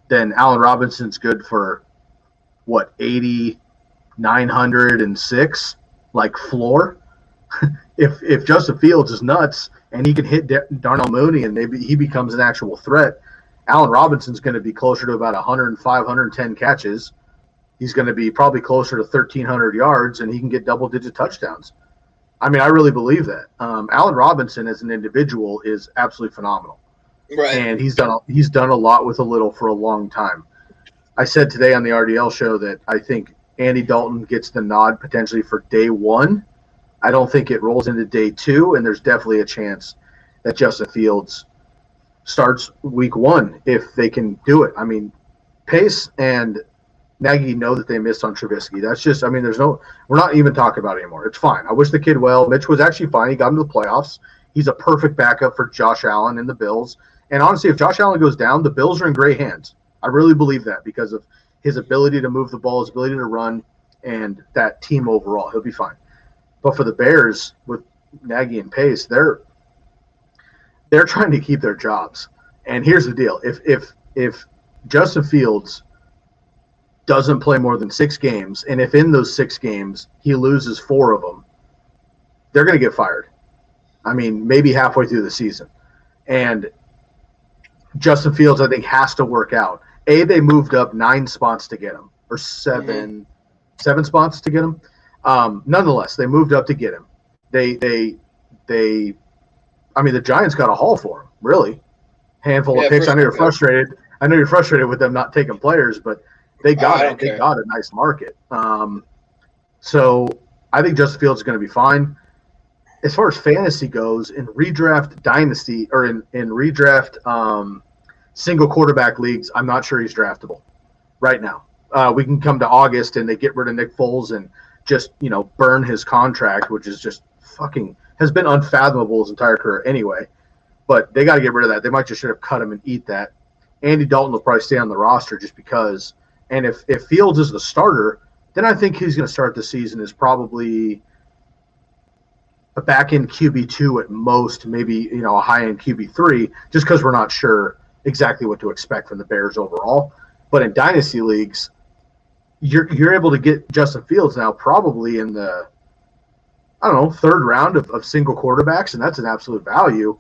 then Allen Robinson's good for, 80, 906, like floor. If Justin Fields is nuts and he can hit Darnell Mooney and maybe he becomes an actual threat, Allen Robinson's going to be closer to about 105, 110 catches. He's going to be probably closer to 1,300 yards, and he can get double-digit touchdowns. I really really believe that. Allen Robinson as an individual is absolutely phenomenal. Right. And he's done a lot with a little for a long time. I said today on the RDL show that I think Andy Dalton gets the nod potentially for day 1. I don't think it rolls into day 2, and there's definitely a chance that Justin Fields starts week 1 if they can do it. Pace and Nagy know that they missed on Trubisky. That's just, we're not even talking about it anymore. It's fine. I wish the kid well. Mitch was actually fine. He got him to the playoffs. He's a perfect backup for Josh Allen and the Bills. And honestly, if Josh Allen goes down, the Bills are in great hands. I really believe that because of his ability to move the ball, his ability to run, and that team overall. He'll be fine. But for the Bears, with Nagy and Pace, they're trying to keep their jobs. And here's the deal. If Justin Fields doesn't play more than 6 games, and if in those 6 games he loses 4 of them, they're going to get fired. Maybe halfway through the season. And Justin Fields, I think, has to work out. They moved up 9 spots to get him, or 7 spots to get him. Nonetheless, they moved up to get him. The Giants got a haul for him, really. Handful of picks. I know you're frustrated. I know you're frustrated with them not taking players, but they got it. They got a nice market. So I think Justin Fields is going to be fine. As far as fantasy goes, in redraft dynasty or in redraft single quarterback leagues, I'm not sure he's draftable right now. We can come to August and they get rid of Nick Foles and just burn his contract, which is just fucking has been unfathomable his entire career anyway. But they got to get rid of that. They might just should have cut him and eat that. Andy Dalton will probably stay on the roster just because. And if Fields is the starter, then I think he's going to start the season as probably a back-end QB2 at most, maybe a high-end QB3, just because we're not sure exactly what to expect from the Bears overall. But in dynasty leagues, you're able to get Justin Fields now probably in the, third round of single quarterbacks, and that's an absolute value.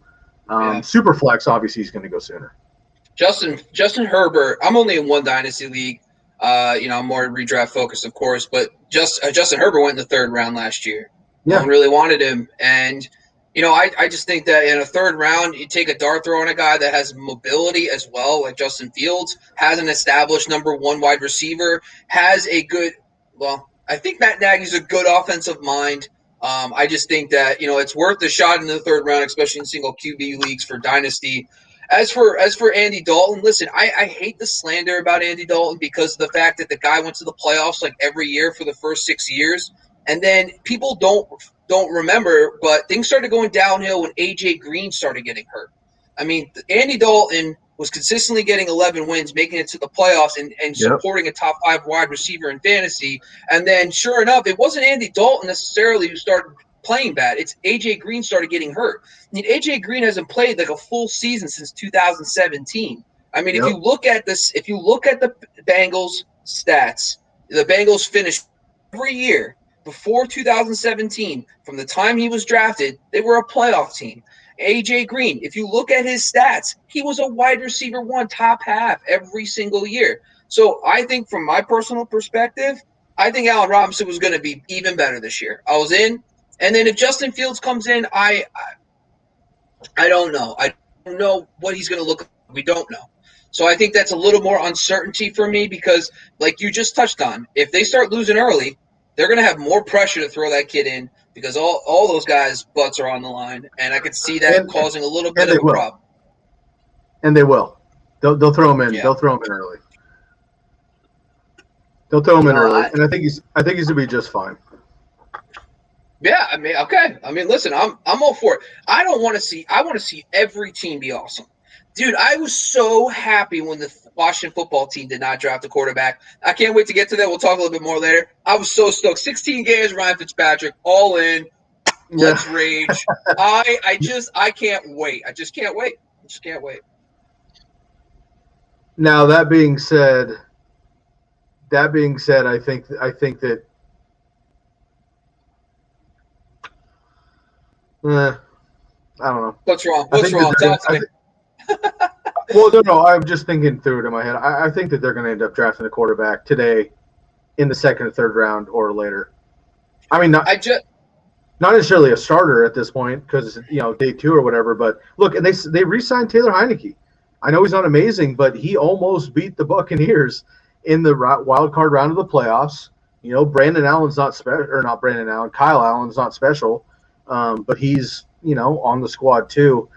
Superflex, obviously, he's going to go sooner. Justin Herbert, I'm only in one dynasty league. I'm more redraft focused, of course, but Justin Herbert went in the 3rd round last year. Yeah. No one really wanted him. And, I just think that in a 3rd round, you take a dart throw on a guy that has mobility as well, like Justin Fields, has an established number 1 wide receiver, has a good – I think Matt Nagy's a good offensive mind. I just think that, it's worth a shot in the 3rd round, especially in single QB leagues for dynasty. As for Andy Dalton, listen, I hate the slander about Andy Dalton because of the fact that the guy went to the playoffs like every year for the first 6 years. And then people don't remember, but things started going downhill when A.J. Green started getting hurt. Andy Dalton was consistently getting 11 wins, making it to the playoffs, and supporting a top 5 wide receiver in fantasy. And then, sure enough, it wasn't Andy Dalton necessarily who started playing bad. It's A.J. Green started getting hurt. I mean, A.J. Green hasn't played like a full season since 2017. I mean, if you look at this, if you look at the Bengals stats, the Bengals finished every year before 2017, from the time he was drafted, they were a playoff team. A.J. Green, if you look at his stats, he was a wide receiver 1, top half every single year. So I think from my personal perspective, I think Allen Robinson was going to be even better this year. I was in. And then if Justin Fields comes in, I don't know. I don't know what he's going to look like. We don't know. So I think that's a little more uncertainty for me because, like you just touched on, if they start losing early, they're going to have more pressure to throw that kid in because all those guys' butts are on the line. And I could see that causing a little bit of a problem. And they will. They'll throw him in. Yeah. They'll throw him in early. They'll throw him in early. And I think he's going to be just fine. Yeah, I mean, okay. I mean, listen, I'm all for it. I want to see every team be awesome. Dude, I was so happy when the Washington football team did not draft a quarterback. I can't wait to get to that. We'll talk a little bit more later. I was so stoked. 16 games, Ryan Fitzpatrick, all in. Let's rage. I can't wait. I just can't wait. Now, that being said, I think that I don't know. What's wrong? Talk to me. Well, no. I'm just thinking through it in my head. I think that they're going to end up drafting a quarterback today in the second or third round or later. I mean, not necessarily a starter at this point because, day 2 or whatever. But look, and they re-signed Taylor Heineke. I know he's not amazing, but he almost beat the Buccaneers in the wild card round of the playoffs. Brandon Allen's not special, or not Brandon Allen. Kyle Allen's not special. But he's, on the squad too.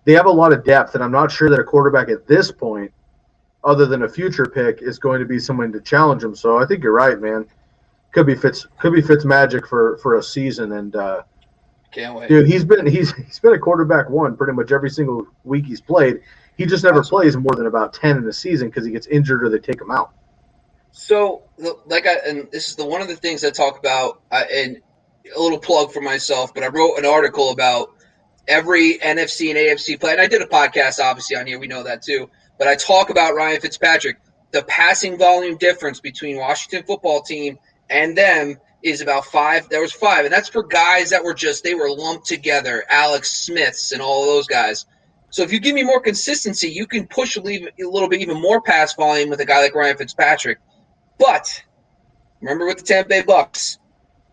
They have a lot of depth, and I'm not sure that a quarterback at this point, other than a future pick, is going to be someone to challenge him. So I think you're right, man. Could be Fitz magic for a season, and can't wait. Dude, he's been a quarterback 1 pretty much every single week he's played. He just never plays more than about 10 in a season because he gets injured or they take him out. So, and this is one of the things I talk about, and a little plug for myself, but I wrote an article about every NFC and AFC play, and I did a podcast obviously on here. We know that too. But I talk about Ryan Fitzpatrick. The passing volume difference between Washington football team and them is about 5. There was 5, and that's for guys that were they were lumped together, Alex Smiths and all of those guys. So if you give me more consistency, you can push a little bit even more pass volume with a guy like Ryan Fitzpatrick. But remember with the Tampa Bay Bucks,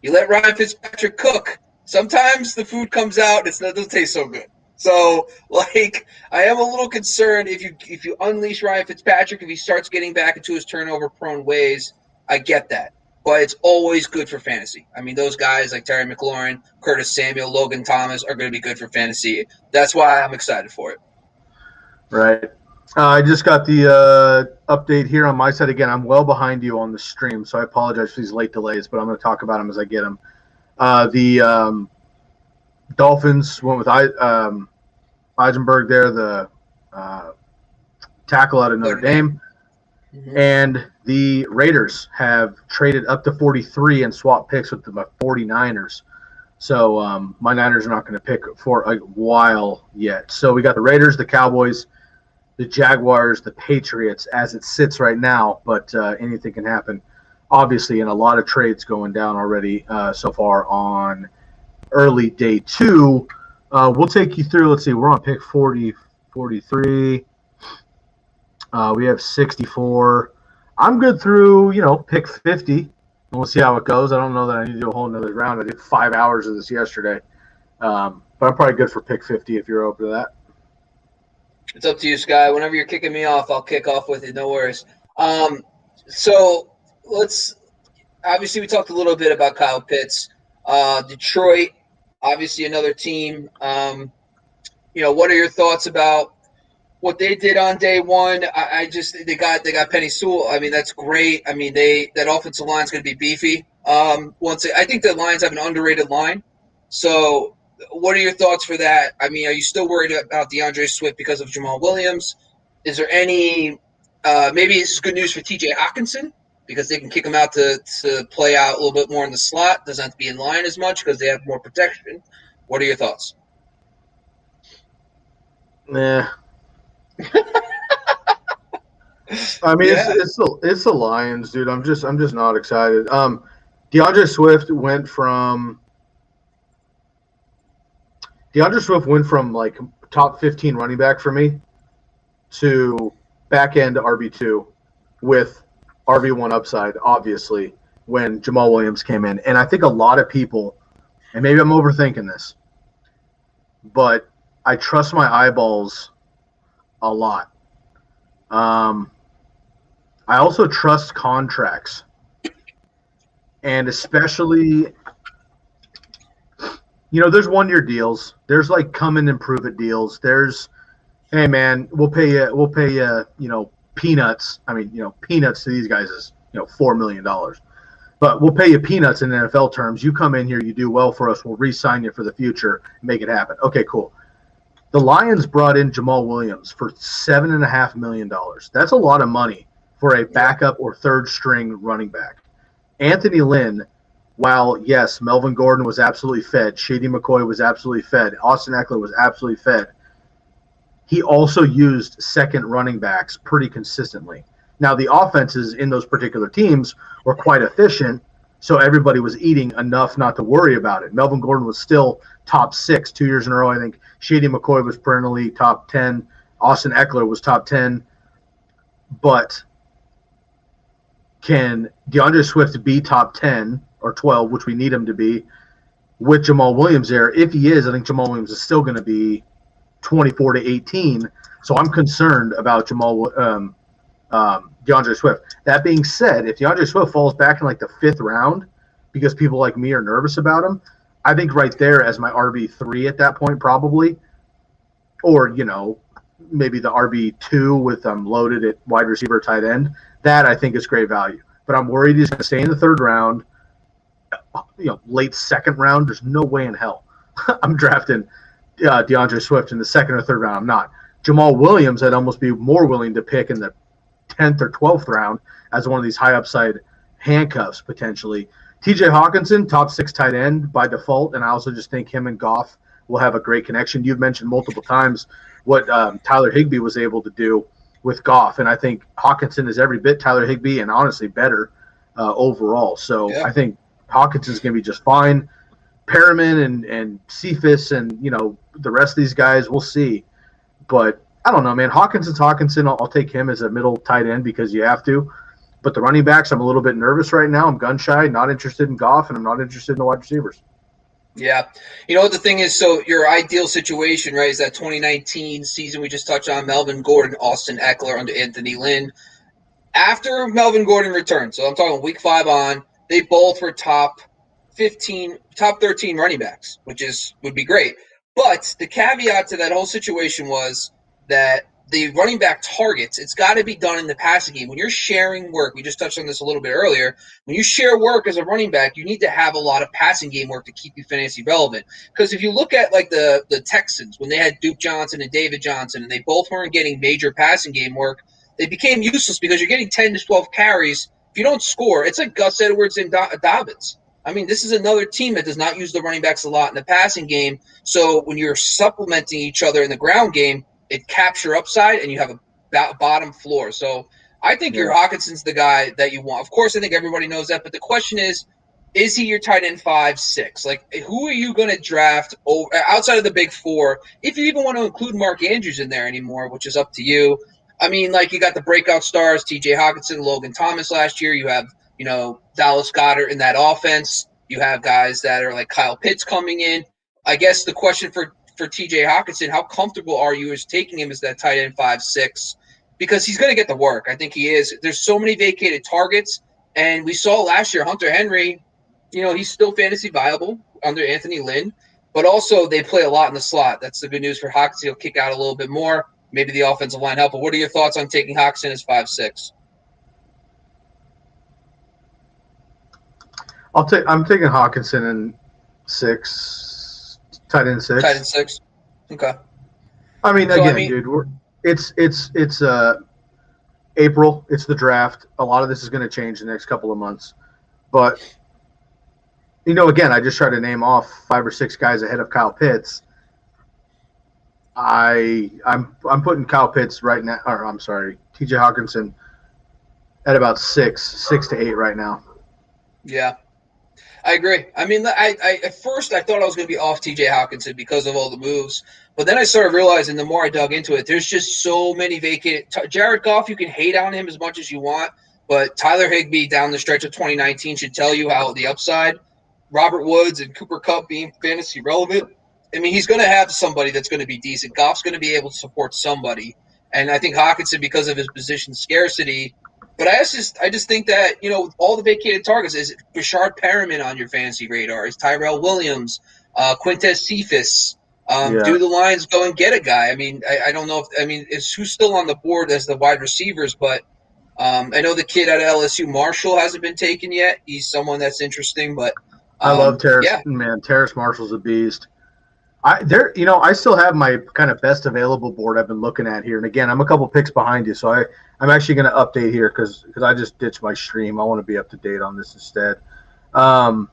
you let Ryan Fitzpatrick cook, sometimes the food comes out, it doesn't taste so good. So, I am a little concerned if you unleash Ryan Fitzpatrick, if he starts getting back into his turnover-prone ways. I get that. But it's always good for fantasy. I mean, those guys like Terry McLaurin, Curtis Samuel, Logan Thomas are going to be good for fantasy. That's why I'm excited for it. Right. I just got the update here on my side. Again, I'm well behind you on the stream, so I apologize for these late delays, but I'm going to talk about them as I get them. The Dolphins went with Eisenberg there, the tackle out of Notre Dame. Mm-hmm. And the Raiders have traded up to 43 and swapped picks with the 49ers. So my Niners are not going to pick for a while yet. So we got the Raiders, the Cowboys, the Jaguars, the Patriots as it sits right now, but anything can happen. Obviously, and a lot of trades going down already so far on early day 2. We'll take you through. Let's see. We're on pick 40, 43. We have 64. I'm good through, pick 50. We'll see how it goes. I don't know that I need to do a whole nother round. I did 5 hours of this yesterday. But I'm probably good for pick 50 if you're open to that. It's up to you, Sky. Whenever you're kicking me off, I'll kick off with it. No worries. So obviously we talked a little bit about Kyle Pitts. Detroit, obviously another team. What are your thoughts about what they did on day 1? They got Penny Sewell. I mean, that's great. I mean, that offensive line is going to be beefy. I think the Lions have an underrated line. So what are your thoughts for that? I mean, are you still worried about DeAndre Swift because of Jamal Williams? Is there any maybe it's good news for TJ Hawkinson because they can kick him out to play out a little bit more in the slot. Doesn't have to be in line as much because they have more protection. What are your thoughts? Nah. I mean, it's the Lions, dude. I'm just not excited. DeAndre Swift went from like top 15 running back for me to back end RB2 with RB1 upside, obviously, when Jamal Williams came in. And I think a lot of people, and maybe I'm overthinking this, but I trust my eyeballs a lot. I also trust contracts, and especially, there's 1-year deals. There's like come in and prove it deals. There's, hey man, we'll pay you, peanuts. I mean, peanuts to these guys is, $4 million, but we'll pay you peanuts in NFL terms. You come in here, you do well for us, we'll re-sign you for the future, make it happen. Okay, cool. The Lions brought in Jamal Williams for $7.5 million. That's a lot of money for a backup or third string running back. Anthony Lynn, while yes, Melvin Gordon was absolutely fed, Shady McCoy was absolutely fed, Austin Eckler was absolutely fed, he also used second running backs pretty consistently. Now, the offenses in those particular teams were quite efficient, so everybody was eating enough not to worry about it. Melvin Gordon was still top 6 2 years in a row, I think. Shady McCoy was perennially top 10. Austin Eckler was top 10. But can DeAndre Swift be top 10 or 12, which we need him to be, with Jamal Williams there? If he is, I think Jamal Williams is still going to be 24 to 18. So I'm concerned about DeAndre Swift. That being said, if DeAndre Swift falls back in like the 5th round because people like me are nervous about him, I think right there as my RB3 at that point probably, or, maybe the RB2 with loaded at wide receiver, tight end, that I think is great value. But I'm worried he's going to stay in the 3rd round, late 2nd round. There's no way in hell I'm drafting DeAndre Swift in the 2nd or 3rd round. I'm not. Jamal Williams, I'd almost be more willing to pick in the 10th or 12th round as one of these high upside handcuffs potentially. TJ Hawkinson, top 6 tight end by default, and I also just think him and Goff will have a great connection. You've mentioned multiple times what Tyler Higbee was able to do with Goff, and I think Hawkinson is every bit Tyler Higbee and honestly better overall. So yeah. I think Hawkinson's going to be just fine. Perriman and Cephas and, the rest of these guys, we'll see. But I don't know, man. Hawkinson's Hawkinson. I'll take him as a middle tight end because you have to. But the running backs, I'm a little bit nervous right now. I'm gun shy, not interested in Goff, and I'm not interested in the wide receivers. Yeah. You know what the thing is? So your ideal situation, right, is that 2019 season we just touched on, Melvin Gordon, Austin Eckler under Anthony Lynn. After Melvin Gordon returned, so I'm talking week 5 on, they both were top 13 running backs, which would be great. But the caveat to that whole situation was that the running back targets, it's got to be done in the passing game. When you're sharing work, we just touched on this a little bit earlier, when you share work as a running back, you need to have a lot of passing game work to keep you fantasy relevant. Because if you look at like the Texans, when they had Duke Johnson and David Johnson, and they both weren't getting major passing game work, they became useless because you're getting 10 to 12 carries. If you don't score, it's like Gus Edwards and Dobbins. I mean, this is another team that does not use the running backs a lot in the passing game. So when you're supplementing each other in the ground game, it caps your upside and you have a bottom floor. So I think your Hawkinson's the guy that you want. Of course, I think everybody knows that. But the question is he your tight end 5, 6? Like, who are you going to draft outside of the big 4? If you even want to include Mark Andrews in there anymore, which is up to you. I mean, like, you got the breakout stars, TJ Hawkinson, Logan Thomas last year. You have, Dallas Goedert in that offense. You have guys that are like Kyle Pitts coming in. I guess the question for TJ Hawkinson, how comfortable are you as taking him as that tight end 5, 6? Because he's going to get the work. I think he is. There's so many vacated targets. And we saw last year, Hunter Henry, he's still fantasy viable under Anthony Lynn. But also they play a lot in the slot. That's the good news for Hawkinson. He'll kick out a little bit more. Maybe the offensive line help. But what are your thoughts on taking Hawkinson as 5, 6? I'm taking Hawkinson in 6, tight end 6. Tight end 6. Okay. I mean, dude, It's April. It's the draft. A lot of this is going to change the next couple of months. But again, I just tried to name off 5 or 6 guys ahead of Kyle Pitts. I'm putting Kyle Pitts right now, or I'm sorry, T.J. Hawkinson at about 6 to 8 right now. Yeah, I agree. I mean, I at first I thought I was going to be off T.J. Hawkinson because of all the moves, but then I started realizing the more I dug into it, there's just so many vacated. Jared Goff, you can hate on him as much as you want, but Tyler Higbee down the stretch of 2019 should tell you how the upside. Robert Woods and Cooper Kupp being fantasy relevant. I mean, he's going to have somebody that's going to be decent. Goff's going to be able to support somebody, and I think Hawkinson, because of his position scarcity. But I just think that, all the vacated targets, is Bashard Perriman on your fantasy radar? Is Tyrell Williams, Quintez Cephas? Do the Lions go and get a guy? I mean, I don't know is who's still on the board as the wide receivers, but I know the kid at LSU, Marshall, hasn't been taken yet. He's someone that's interesting, but I love Terrace. Yeah. Man, Terrace Marshall's a beast. I still have my kind of best available board I've been looking at here. And again, I'm a couple picks behind you, so I'm actually going to update here because I just ditched my stream. I want to be up to date on this instead. Trayvon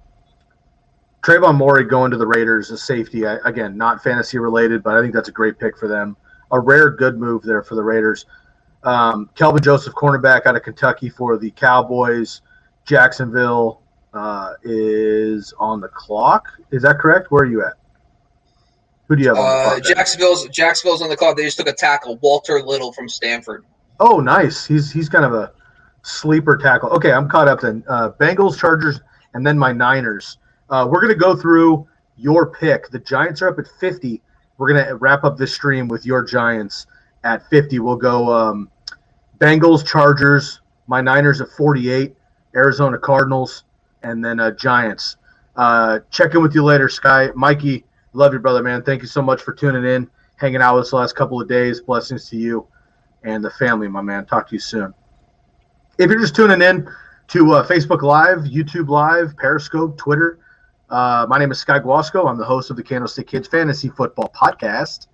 Morey going to the Raiders as safety. Again, not fantasy related, but I think that's a great pick for them. A rare good move there for the Raiders. Kelvin Joseph, cornerback out of Kentucky for the Cowboys. Jacksonville is on the clock. Is that correct? Where are you at? Who do you have on the clock? Jacksonville's on the clock. They just took a tackle, Walter Little from Stanford. Oh, nice. He's kind of a sleeper tackle. Okay, I'm caught up then. Bengals, Chargers, and then my Niners. We're going to go through your pick. The Giants are up at 50. We're going to wrap up this stream with your Giants at 50. We'll go Bengals, Chargers, my Niners at 48, Arizona Cardinals, and then Giants. Check in with you later, Sky. Mikey, love you, brother, man. Thank you so much for tuning in, hanging out with us the last couple of days. Blessings to you and the family, my man. Talk to you soon. If you're just tuning in to Facebook Live, YouTube Live, Periscope, Twitter, my name is Sky Guasco. I'm the host of the Candlestick Kids Fantasy Football Podcast.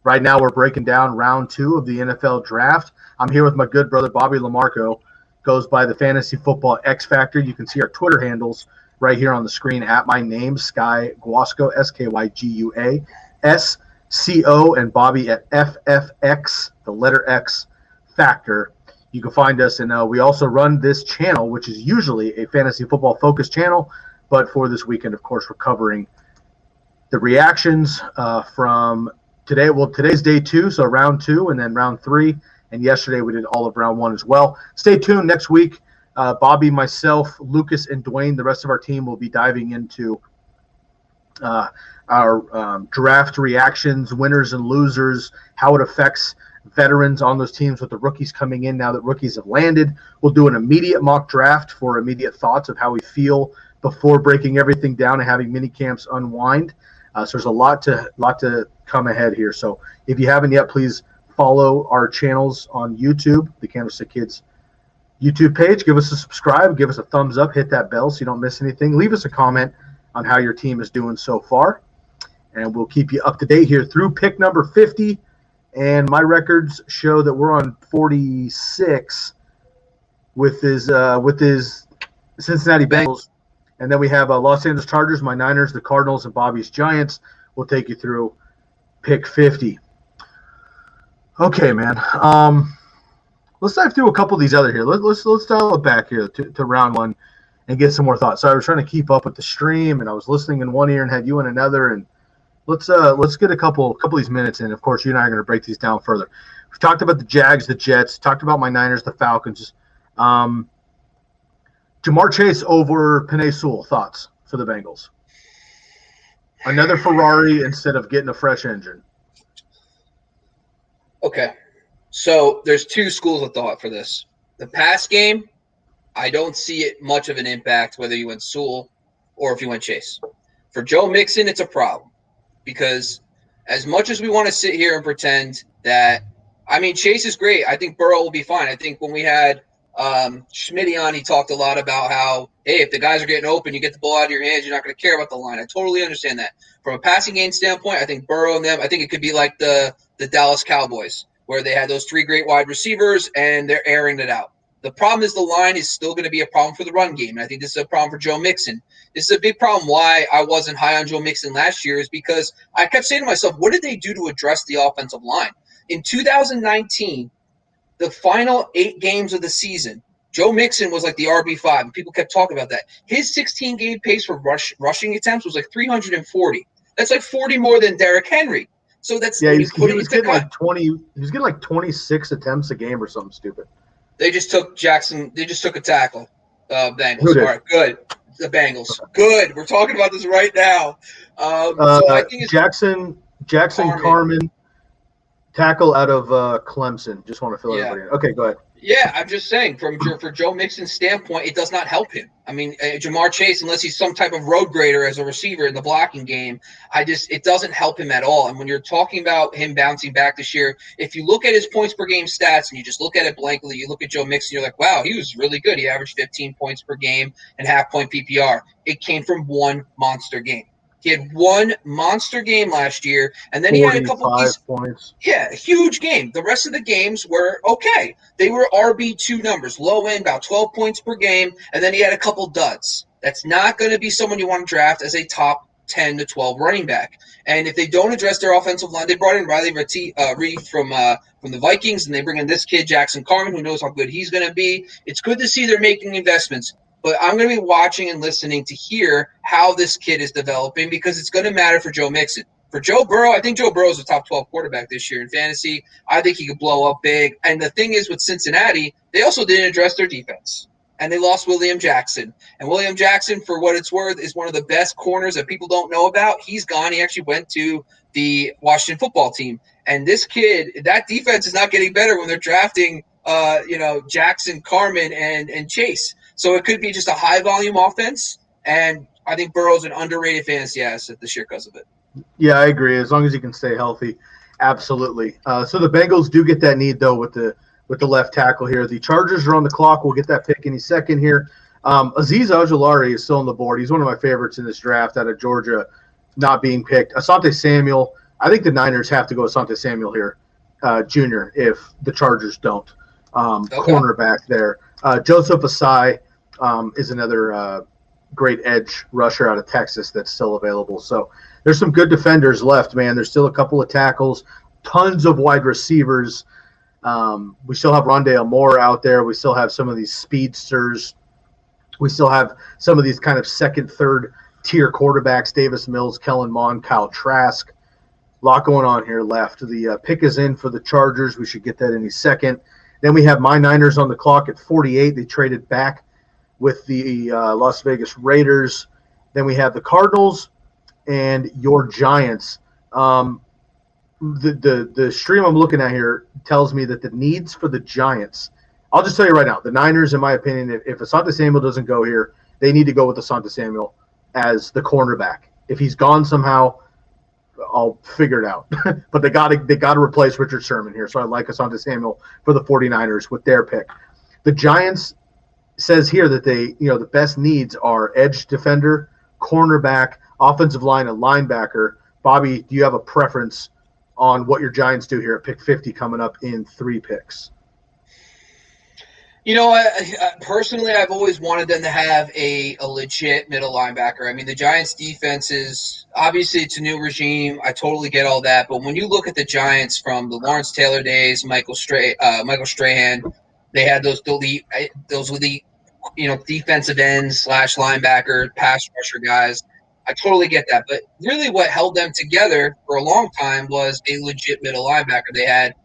Right now we're breaking down round 2 of the NFL Draft. I'm here with my good brother, Bobby Lamarco. Goes by the Fantasy Football X Factor. You can see our Twitter handles right here on the screen at my name, Sky Guasco, SkyGuasco, and Bobby at FFX, the letter X Factor. You can find us, and we also run this channel, which is usually a fantasy football focused channel, but for this weekend, of course, we're covering the reactions from today. Well, today's day 2, so round 2, and then round 3. And yesterday we did all of round 1 as well. Stay tuned next week. Bobby, myself, Lucas, and Dwayne, the rest of our team will be diving into our draft reactions, winners and losers, how it affects veterans on those teams with the rookies coming in now that rookies have landed. We'll do an immediate mock draft for immediate thoughts of how we feel before breaking everything down and having mini camps unwind. So there's a lot to come ahead here. So if you haven't yet, please follow our channels on YouTube, the Candlestick Kids YouTube page. Give us a subscribe, give us a thumbs up, hit that bell so you don't miss anything. Leave us a comment on how your team is doing so far, and we'll keep you up to date here through pick number 50. And my records show that we're on 46 with his Cincinnati Bengals, and then we have Los Angeles Chargers, my Niners, the Cardinals, and Bobby's Giants. We'll take you through pick 50. Okay, man. Let's dive through a couple of these other here. Let's dial it back here to round 1 and get some more thoughts. So I was trying to keep up with the stream, and I was listening in one ear and had you in another. And let's get a couple of these minutes in. Of course, you and I are going to break these down further. We've talked about the Jags, the Jets. Talked about my Niners, the Falcons. Ja'Marr Chase over Penei Sewell. Thoughts for the Bengals? Another Ferrari instead of getting a fresh engine. Okay, so there's 2 schools of thought for this. The pass game, I don't see it much of an impact whether you went Sewell or if you went Chase. For Joe Mixon, it's a problem because as much as we want to sit here and pretend that, Chase is great. I think Burrow will be fine. I think when we had Schmitty on, he talked a lot about how, hey, if the guys are getting open, you get the ball out of your hands, you're not going to care about the line. I totally understand that. From a passing game standpoint, I think Burrow and them, I think it could be like the Dallas Cowboys. where they had those 3 great wide receivers and they're airing it out. The problem is the line is still going to be a problem for the run game. And I think this is a problem for Joe Mixon. This is a big problem why I wasn't high on Joe Mixon last year is because I kept saying to myself, what did they do to address the offensive line? In 2019, the final 8 games of the season, Joe Mixon was like the RB5, and people kept talking about that. His 16-game pace for rushing attempts was like 340. That's like 40 more than Derrick Henry. So that's he was getting like 20. He was getting like 26 attempts a game or something stupid. They just took Jackson. They just took a tackle. Bengals. All right, good. The Bengals. Good. We're talking about this right now. So I think it's Jackson Carman, tackle out of Clemson. Just want to fill everybody in. Okay, go ahead. Yeah, I'm just saying, for Joe Mixon's standpoint, it does not help him. I mean, Jamar Chase, unless he's some type of road grader as a receiver in the blocking game, it doesn't help him at all. And when you're talking about him bouncing back this year, if you look at his points per game stats and you just look at it blankly, you look at Joe Mixon, you're like, wow, he was really good. He averaged 15 points per game and half-point PPR. It came from one monster game. He had one monster game last year, and then he had a couple of points. Yeah, a huge game. The rest of the games were okay. They were RB2 numbers, low end, about 12 points per game, and then he had a couple duds. That's not going to be someone you want to draft as a top 10 to 12 running back. And if they don't address their offensive line, they brought in Riley Reed from the Vikings, and they bring in this kid, Jackson Carman, who knows how good he's going to be. It's good to see they're making investments. But I'm going to be watching and listening to hear how this kid is developing because it's going to matter for Joe Mixon. For Joe Burrow, I think Joe Burrow is a top 12 quarterback this year in fantasy. I think he could blow up big. And the thing is with Cincinnati, they also didn't address their defense. And they lost William Jackson. And William Jackson, for what it's worth, is one of the best corners that people don't know about. He's gone. He actually went to the Washington football team. And this kid, that defense is not getting better when they're drafting Jackson, Carman, and Chase. So it could be just a high-volume offense, and I think Burrow's an underrated fantasy asset this year because of it. Yeah, I agree. As long as he can stay healthy, absolutely. So the Bengals do get that need, though, with the left tackle here. The Chargers are on the clock. We'll get that pick any second here. Azeez Ojulari is still on the board. He's one of my favorites in this draft out of Georgia, not being picked. Asante Samuel, I think the Niners have to go Asante Samuel here, Jr., if the Chargers don't. Cornerback there. Joseph Asai is another great edge rusher out of Texas that's still available. So there's some good defenders left, man. There's still a couple of tackles, tons of wide receivers. We still have Rondale Moore out there. We still have some of these speedsters. We still have some of these kind of second, third tier quarterbacks, Davis Mills, Kellen Mond, Kyle Trask. A lot going on here left. The pick is in for the Chargers. We should get that any second. Then we have my Niners on the clock at 48. They traded back with the Las Vegas Raiders. Then we have the Cardinals and your Giants. The stream I'm looking at here tells me that the needs for the Giants, I'll just tell you right now, the Niners, in my opinion, if Asante Samuel doesn't go here, they need to go with Asante Samuel as the cornerback. If he's gone somehow, I'll figure it out. But they got to replace Richard Sherman here. So I like Asante Samuel for the 49ers with their pick. The Giants says here that the best needs are edge defender, cornerback, offensive line, and linebacker. Bobby, do you have a preference on what your Giants do here at pick 50 coming up in 3 picks? Personally, I've always wanted them to have a legit middle linebacker. I mean, the Giants' defense is obviously it's a new regime. I totally get all that, but when you look at the Giants from the Lawrence Taylor days, Michael Strahan, they had those elite, defensive ends / linebacker, pass rusher guys. I totally get that, but really, what held them together for a long time was a legit middle linebacker. They had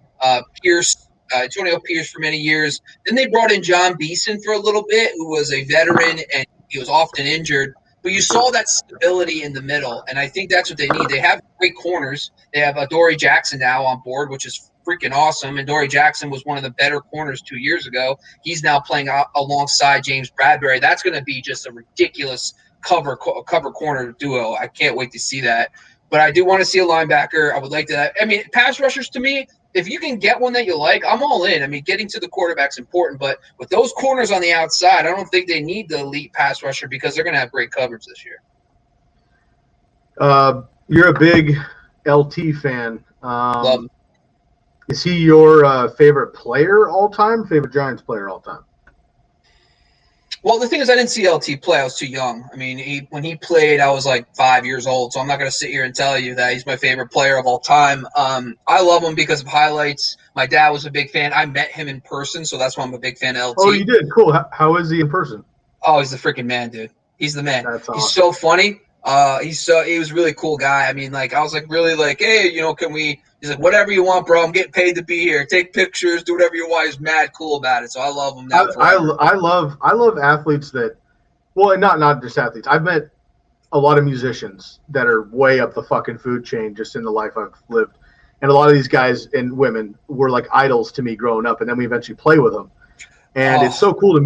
Antonio Pierce for many years. Then they brought in John Beeson for a little bit, who was a veteran, and he was often injured. But you saw that stability in the middle, and I think that's what they need. They have great corners. They have Dory Jackson now on board, which is freaking awesome. And Dory Jackson was one of the better corners 2 years ago. He's now playing alongside James Bradbury. That's going to be just a ridiculous cover corner duo. I can't wait to see that. But I do want to see a linebacker. I would like that. I mean, pass rushers to me, if you can get one that you like, I'm all in. I mean, getting to the quarterback's important, but with those corners on the outside, I don't think they need the elite pass rusher because they're going to have great coverage this year. You're a big LT fan. Love him. Is he your favorite player all time? Favorite Giants player all time? Well, the thing is, I didn't see LT play. I was too young. I mean, when he played, I was like 5 years old. So I'm not going to sit here and tell you that he's my favorite player of all time. I love him because of highlights. My dad was a big fan. I met him in person, so that's why I'm a big fan of LT. Oh, you did? Cool. How is he in person? Oh, he's the freaking man, dude. He's the man. That's awesome. He's so funny. He was a really cool guy. I mean, like, I was like, really like, hey, can we? He's like, whatever you want, bro. I'm getting paid to be here. Take pictures, do whatever you want. He's mad cool about it. So I love him now. I love athletes that, well, not just athletes. I've met a lot of musicians that are way up the fucking food chain just in the life I've lived, and a lot of these guys and women were like idols to me growing up, and then we eventually play with them. And it's so cool to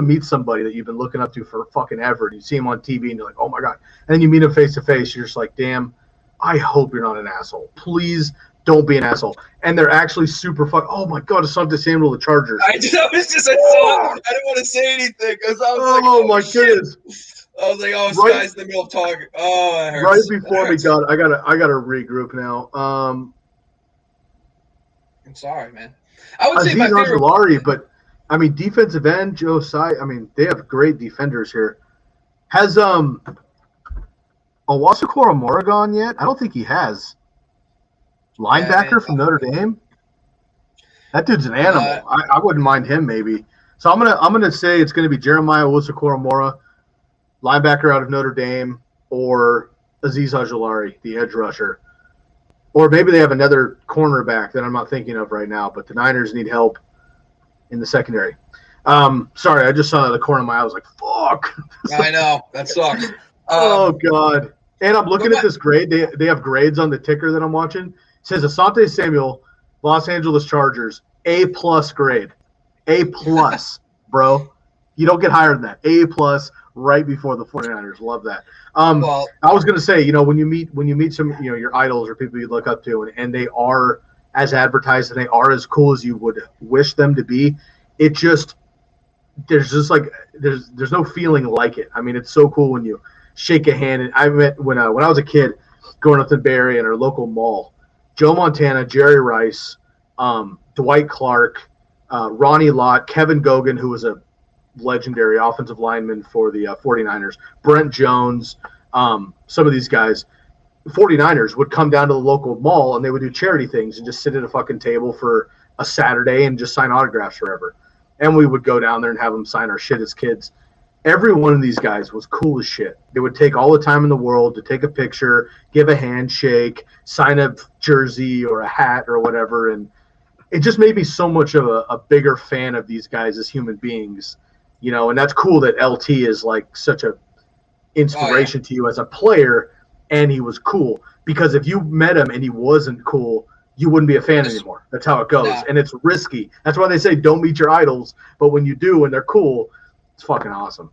meet somebody that you've been looking up to for fucking ever. And you see him on TV and you're like, oh my God. And then you meet him face to face. You're just like, damn, I hope you're not an asshole. Please don't be an asshole. And they're actually super oh my God, Asante Samuel, the Chargers. I saw it. I didn't want to say anything because I was like, oh my goodness. I was like, oh, this guy's in the middle of talking. Oh, that hurts. Right before we got, I gotta regroup now. I'm sorry, man. I would say Azeez my favorite. Ojulari, but I mean, defensive end, Joe Tsai. I mean, they have great defenders here. Has Owusu Koromora gone yet? I don't think he has. Linebacker from Notre Dame. That dude's an animal. I wouldn't mind him maybe. So I'm gonna say it's gonna be Jeremiah Owusu Koromora, linebacker out of Notre Dame, or Azeez Ojulari, the edge rusher. Or maybe they have another cornerback that I'm not thinking of right now, but the Niners need help in the secondary. Sorry, I just saw that the corner of my eye. I was like, fuck. I know. That sucks. Oh, God. And I'm looking at this grade. They have grades on the ticker that I'm watching. It says Asante Samuel, Los Angeles Chargers, A+ grade. A+, bro. You don't get higher than that. A+ right before the 49ers. Love that. I was going to say, when you meet some, your idols or people you look up to, and they are as advertised and they are as cool as you would wish them to be, there's no feeling like it. I mean, it's so cool when you shake a hand. And I met when I was a kid growing up in Bay Area in our local mall, Joe Montana, Jerry Rice, Dwight Clark, Ronnie Lott, Kevin Gogan, who was a legendary offensive lineman for the 49ers, Brent Jones, some of these guys, 49ers would come down to the local mall and they would do charity things and just sit at a fucking table for a Saturday and just sign autographs forever. And we would go down there and have them sign our shit as kids. Every one of these guys was cool as shit. They would take all the time in the world to take a picture, give a handshake, sign a jersey or a hat or whatever. And it just made me so much of a bigger fan of these guys as human beings, and that's cool that LT is like such a inspiration to you as a player. And he was cool, because if you met him and he wasn't cool, you wouldn't be a fan anymore. That's how it goes. No. And it's risky. That's why they say don't meet your idols. But when you do and they're cool, it's fucking awesome.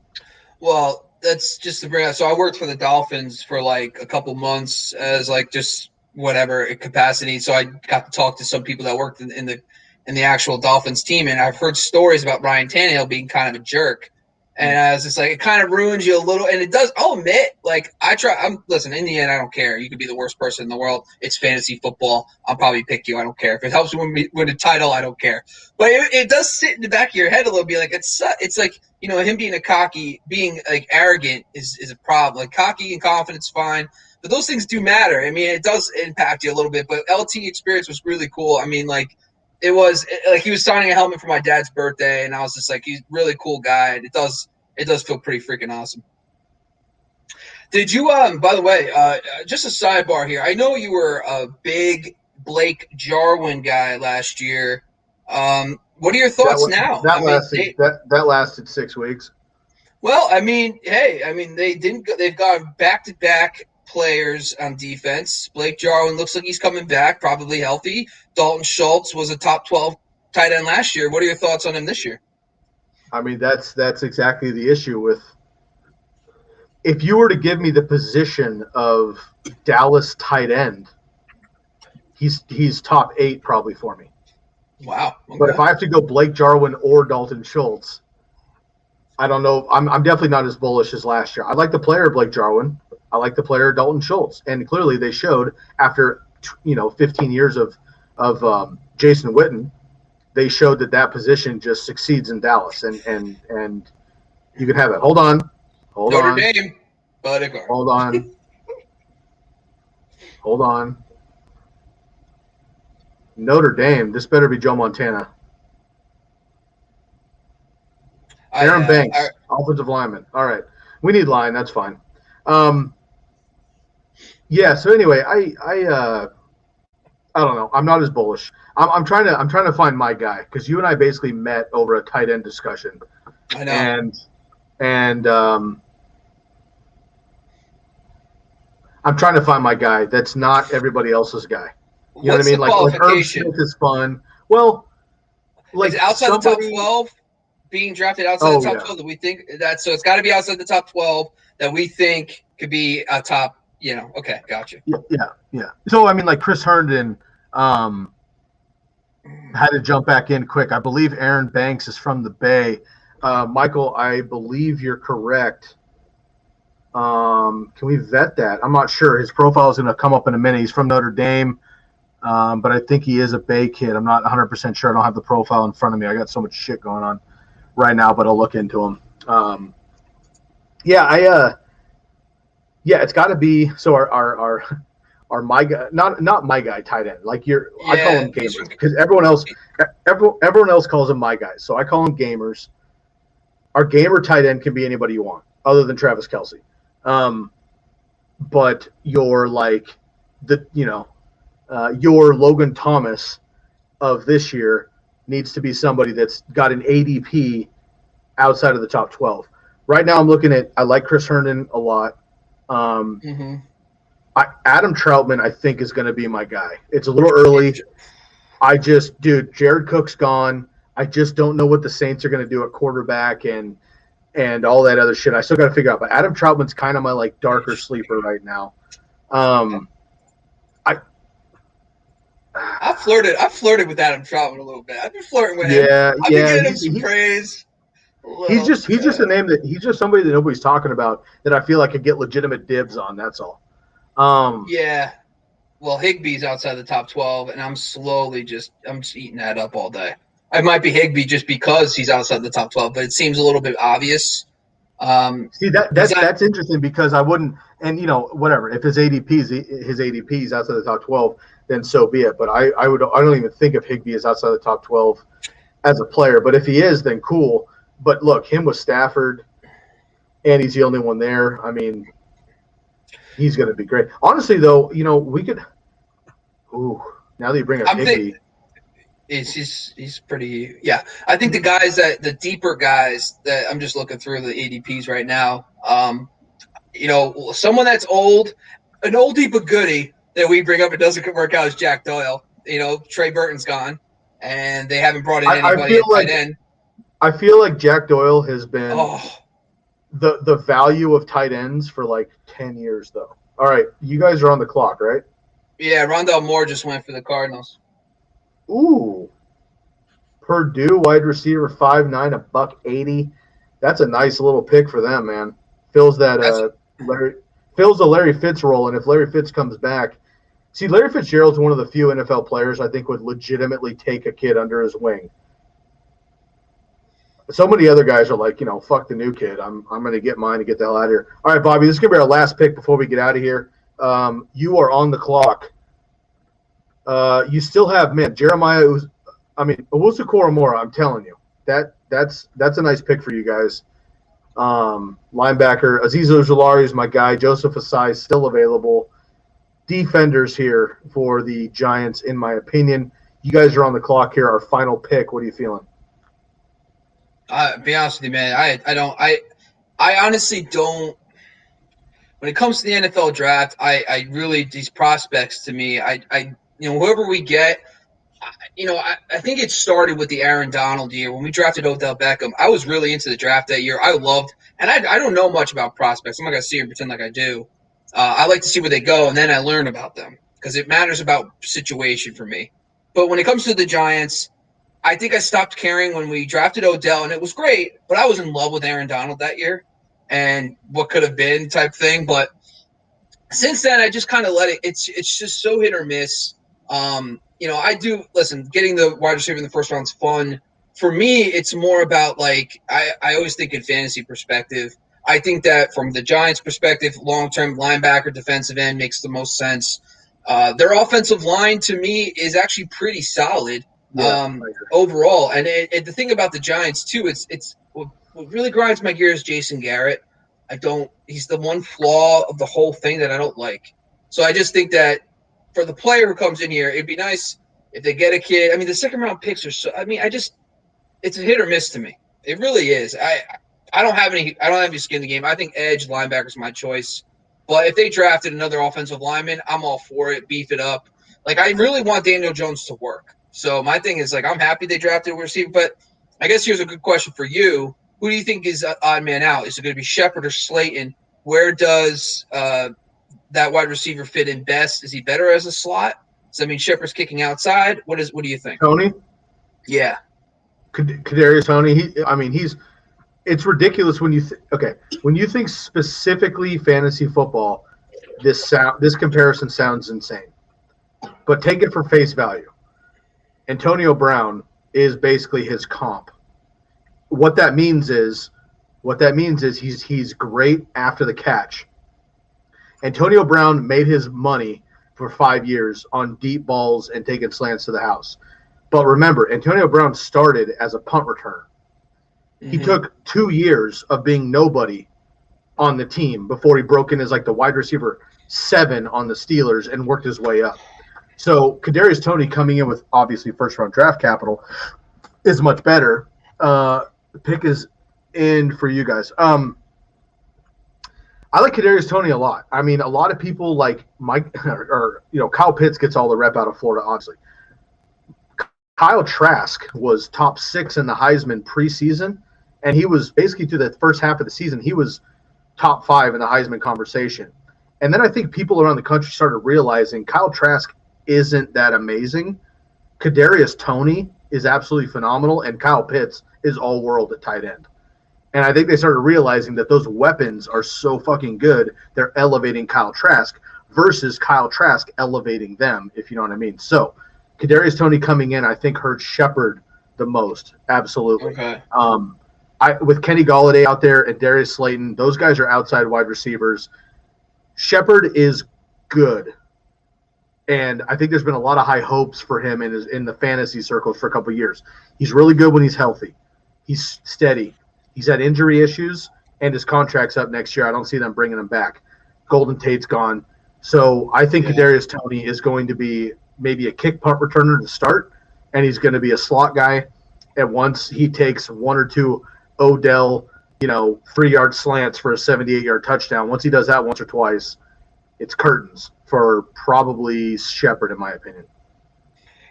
Well, that's just to bring up. So I worked for the Dolphins for like a couple months as like just whatever capacity. So I got to talk to some people that worked in the actual Dolphins team. And I've heard stories about Ryan Tannehill being kind of a jerk. And I was just like, it kind of ruins you a little. And it does. I'll admit, like, listen, in the end, I don't care. You could be the worst person in the world. It's fantasy football. I'll probably pick you. I don't care. If it helps you win a title, I don't care. But it does sit in the back of your head a little bit. Like, it's like, him being like arrogant is a problem. Like, cocky and confidence, fine. But those things do matter. I mean, it does impact you a little bit. But LT experience was really cool. I mean, like, it was like he was signing a helmet for my dad's birthday, and I was just like, he's a really cool guy. And it does feel pretty freaking awesome. Did you by the way, just a sidebar here. I know you were a big Blake Jarwin guy last year. What are your thoughts now? That lasted 6 weeks. Well, I mean, they've got back-to-back players on defense. Blake Jarwin looks like he's coming back, probably healthy. Dalton Schultz was a top 12 tight end last year. What are your thoughts on him this year? I mean, that's exactly the issue with – if you were to give me the position of Dallas tight end, he's top 8 probably for me. Wow. Okay. But if I have to go Blake Jarwin or Dalton Schultz, I don't know. I'm definitely not as bullish as last year. I like the player Blake Jarwin. I like the player Dalton Schultz. And clearly they showed after 15 years of Jason Witten, they showed that position just succeeds in Dallas, and you can have it. Hold on. Notre Dame, Buddigar. Hold on. Notre Dame. This better be Joe Montana. Aaron Banks, offensive lineman. All right, we need line. That's fine. Yeah. So anyway, I don't know. I'm not as bullish. I'm trying to find my guy because you and I basically met over a tight end discussion. I know. And I'm trying to find my guy that's not everybody else's guy. You know what I mean? Like Herb Smith is fun. Well, like is outside the top 12, being drafted outside the top 12 that we think that, so it's got to be outside the top 12 that we think could be a top. Okay, gotcha. Yeah. So I mean, like Chris Herndon had to jump back in quick. I believe Aaron Banks is from the Bay. Michael, I believe you're correct. Can we vet that? I'm not sure. His profile is going to come up in a minute. He's from Notre Dame, but I think he is a Bay kid. I'm not 100% sure. I don't have the profile in front of me. I got so much shit going on right now, but I'll look into him. It's got to be. So our my guy, not my guy, tight end. Like I call him gamers because everyone else calls him my guys. So I call him gamers. Our gamer tight end can be anybody you want, other than Travis Kelce. But your your Logan Thomas of this year needs to be somebody that's got an ADP outside of the top 12. Right now, I like Chris Herndon a lot. Adam Troutman, I think, is going to be my guy. It's a little early. Jared Cook's gone. I just don't know what the Saints are going to do at quarterback and all that other shit. I still got to figure out. But Adam Troutman's kind of my like darker sleeper right now. I flirted with Adam Troutman a little bit. I've been flirting with him. I've been getting him some praise. He's just a name that he's just somebody that nobody's talking about that I feel like could get legitimate dibs on. That's all. Yeah. Well, Higbee's outside the top 12, and I'm just eating that up all day. I might be Higbee just because he's outside the top 12, but it seems a little bit obvious. See that's interesting because I wouldn't, and whatever. If his ADP is outside the top 12, then so be it. But I don't even think of Higbee as outside the top 12 as a player. But if he is, then cool. But look, him with Stafford, and he's the only one there. I mean, he's going to be great. Honestly, though, we could. Ooh, now that you bring up Higbee. He's pretty. Yeah, I think the deeper guys that I'm just looking through the ADPs right now. Someone that's old, an oldie but goodie that we bring up, it doesn't work out, is Jack Doyle. Trey Burton's gone, and they haven't brought in anybody at tight end. I feel like Jack Doyle has been the value of tight ends for like 10 years, though. All right, you guys are on the clock, right? Yeah, Rondale Moore just went for the Cardinals. Ooh. Purdue wide receiver 5'9", $180. That's a nice little pick for them, man. Fills the Larry Fitz role, and if Larry Fitz comes back, see, Larry Fitzgerald's one of the few NFL players I think would legitimately take a kid under his wing. So many other guys are like, fuck the new kid. I'm going to get mine and get the hell out of here. All right, Bobby, this is going to be our last pick before we get out of here. You are on the clock. You still have, Jeremiah. Owusu Koromora. I'm telling you, that's a nice pick for you guys. Linebacker Azeez Ojulari is my guy. Joseph Asai is still available. Defenders here for the Giants, in my opinion. You guys are on the clock here. Our final pick. What are you feeling? Be honest with you, man. I honestly don't. When it comes to the NFL draft, I really, these prospects to me, whoever we get, I think it started with the Aaron Donald year when we drafted Odell Beckham. I was really into the draft that year. I loved, and I don't know much about prospects. I'm not gonna sit here and pretend like I do. I like to see where they go, and then I learn about them because it matters about situation for me. But when it comes to the Giants, I think I stopped caring when we drafted Odell, and it was great, but I was in love with Aaron Donald that year and what could have been type thing. But since then, I just kind of let it. It's just so hit or miss. I do listen. Getting the wide receiver in the first round is fun. For me, it's more about like I always think in fantasy perspective. I think that from the Giants' perspective, long-term linebacker, defensive end makes the most sense. Their offensive line to me is actually pretty solid overall. And the thing about the Giants too, it's what really grinds my gears. Jason Garrett, he's the one flaw of the whole thing that I don't like. So I just think that for the player who comes in here, it'd be nice if they get a kid. I mean, the second round picks are so. I mean, it's a hit or miss to me. It really is. I don't have any skin in the game. I think edge linebacker is my choice. But if they drafted another offensive lineman, I'm all for it. Beef it up. Like I really want Daniel Jones to work. So my thing is like I'm happy they drafted a receiver. But I guess here's a good question for you. Who do you think is odd man out? Is it going to be Shepard or Slayton? Where does that wide receiver fit in best? Is he better as a slot? Does that mean Shepard's kicking outside? What do you think? Tony? Yeah. Kadarius Toney. It's ridiculous when you when you think specifically fantasy football. This comparison sounds insane, but take it for face value. Antonio Brown is basically his comp. What that means is he's great after the catch. Antonio Brown made his money for 5 years on deep balls and taking slants to the house. But remember, Antonio Brown started as a punt returner. Mm-hmm. He took 2 years of being nobody on the team before he broke in as like the wide receiver 7 on the Steelers and worked his way up. So Kadarius Toney coming in with obviously first-round draft capital is much better. Pick is in for you guys. I like Kadarius Toney a lot. I mean, a lot of people like Mike or Kyle Pitts gets all the rep out of Florida, honestly. Kyle Trask was top 6 in the Heisman preseason, and he was basically through the first half of the season, he was top 5 in the Heisman conversation. And then I think people around the country started realizing Kyle Trask isn't that amazing. Kadarius Toney is absolutely phenomenal, and Kyle Pitts is all world at tight end. And I think they started realizing that those weapons are so fucking good, they're elevating Kyle Trask versus Kyle Trask elevating them, if you know what I mean. So Kadarius Toney coming in, I think, hurt Shepard the most. Absolutely. Okay. With Kenny Golladay out there and Darius Slayton, those guys are outside wide receivers. Shepard is good. And I think there's been a lot of high hopes for him in the fantasy circles for a couple of years. He's really good when he's healthy. He's steady. He's had injury issues, and his contract's up next year. I don't see them bringing him back. Golden Tate's gone. So I think Kadarius Toney is going to be maybe a kick punt returner to start, and he's going to be a slot guy. And once he takes 1 or 2 Odell, 3-yard slants for a 78-yard touchdown, once he does that once or twice, it's curtains for probably Shepard, in my opinion.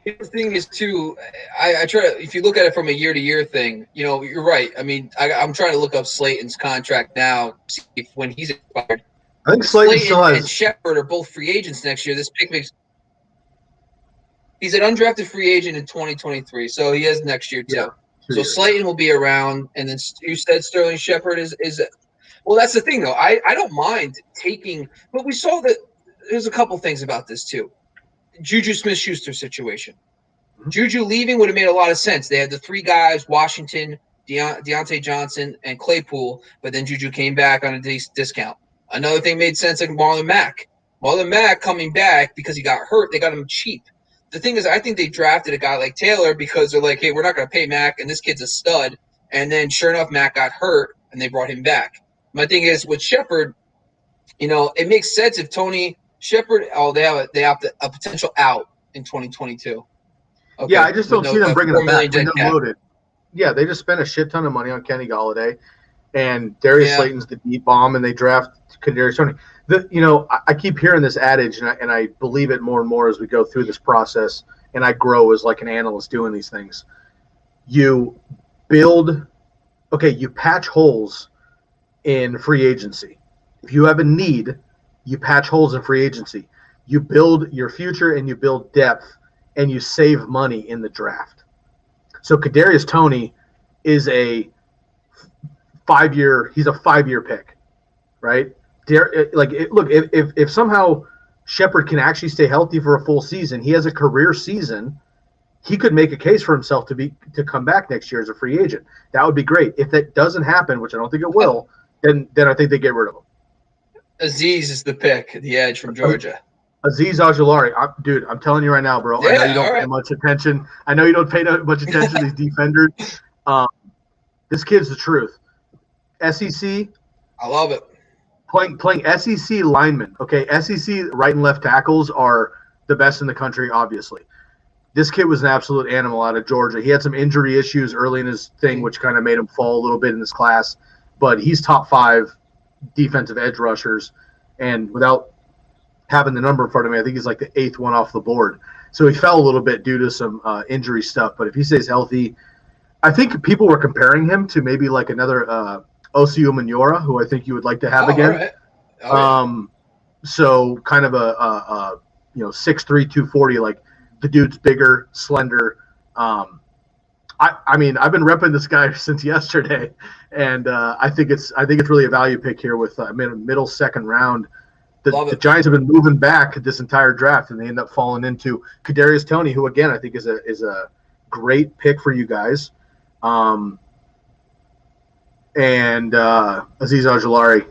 The thing is, too, I try to – if you look at it from a year-to-year thing, you're right. I mean, I'm trying to look up Slayton's contract now, see if when he's expired. I think Slayton still has – and Shepard are both free agents next year. This pick makes – he's an undrafted free agent in 2023, so he has next year, too. So Slayton will be around, and then you said Sterling Shepard is well, that's the thing, though. I don't mind taking – but we saw that there's a couple things about this, too. Juju Smith-Schuster situation. Mm-hmm. Juju leaving would have made a lot of sense. They had the 3 guys, Washington, Deontay Johnson, and Claypool, but then Juju came back on a discount. Another thing made sense, like Marlon Mack. Marlon Mack coming back because he got hurt. They got him cheap. The thing is, I think they drafted a guy like Taylor because they're like, hey, we're not going to pay Mack, and this kid's a stud. And then, sure enough, Mack got hurt, and they brought him back. My thing is, with Shepard, it makes sense if Tony Shepard, they have a potential out in 2022. Okay. Yeah, I just don't see them bringing him back. Loaded. Yeah, they just spent a shit ton of money on Kenny Golladay, and Darius Slayton's the deep bomb, and they draft Kadarius Toney. I keep hearing this adage, and I believe it more and more as we go through this process, and I grow as like an analyst doing these things. You patch holes in free agency. If you have a need, you patch holes in free agency. You build your future and you build depth, and you save money in the draft. So Kadarius Toney is a 5-year. He's a 5-year pick, right? Look, if somehow Shepard can actually stay healthy for a full season, he has a career season, he could make a case for himself to come back next year as a free agent. That would be great. If that doesn't happen, which I don't think it will, then I think they get rid of him. Azeez is the pick, the edge from Georgia. Azeez Ojulari, dude, I'm telling you right now, bro. Yeah, I know you don't pay much attention. I know you don't pay much attention to these defenders. This kid's the truth. SEC. I love it. Playing SEC linemen. Okay, SEC right and left tackles are the best in the country, obviously. This kid was an absolute animal out of Georgia. He had some injury issues early in his thing, which kind of made him fall a little bit in this class. But he's top 5 defensive edge rushers. And without having the number in front of me, I think he's like the 8th one off the board. So he fell a little bit due to some injury stuff. But if he stays healthy, I think people were comparing him to maybe like another Osi Umenyiora, who I think you would like to have again. All right. So kind of a 6'3", 240, like the dude's bigger, slender. I mean, I've been repping this guy since yesterday, and I think it's really a value pick here with middle second round. The Giants have been moving back this entire draft, and they end up falling into Kadarius Toney, who again I think is a great pick for you guys. And Azeez Ojulari,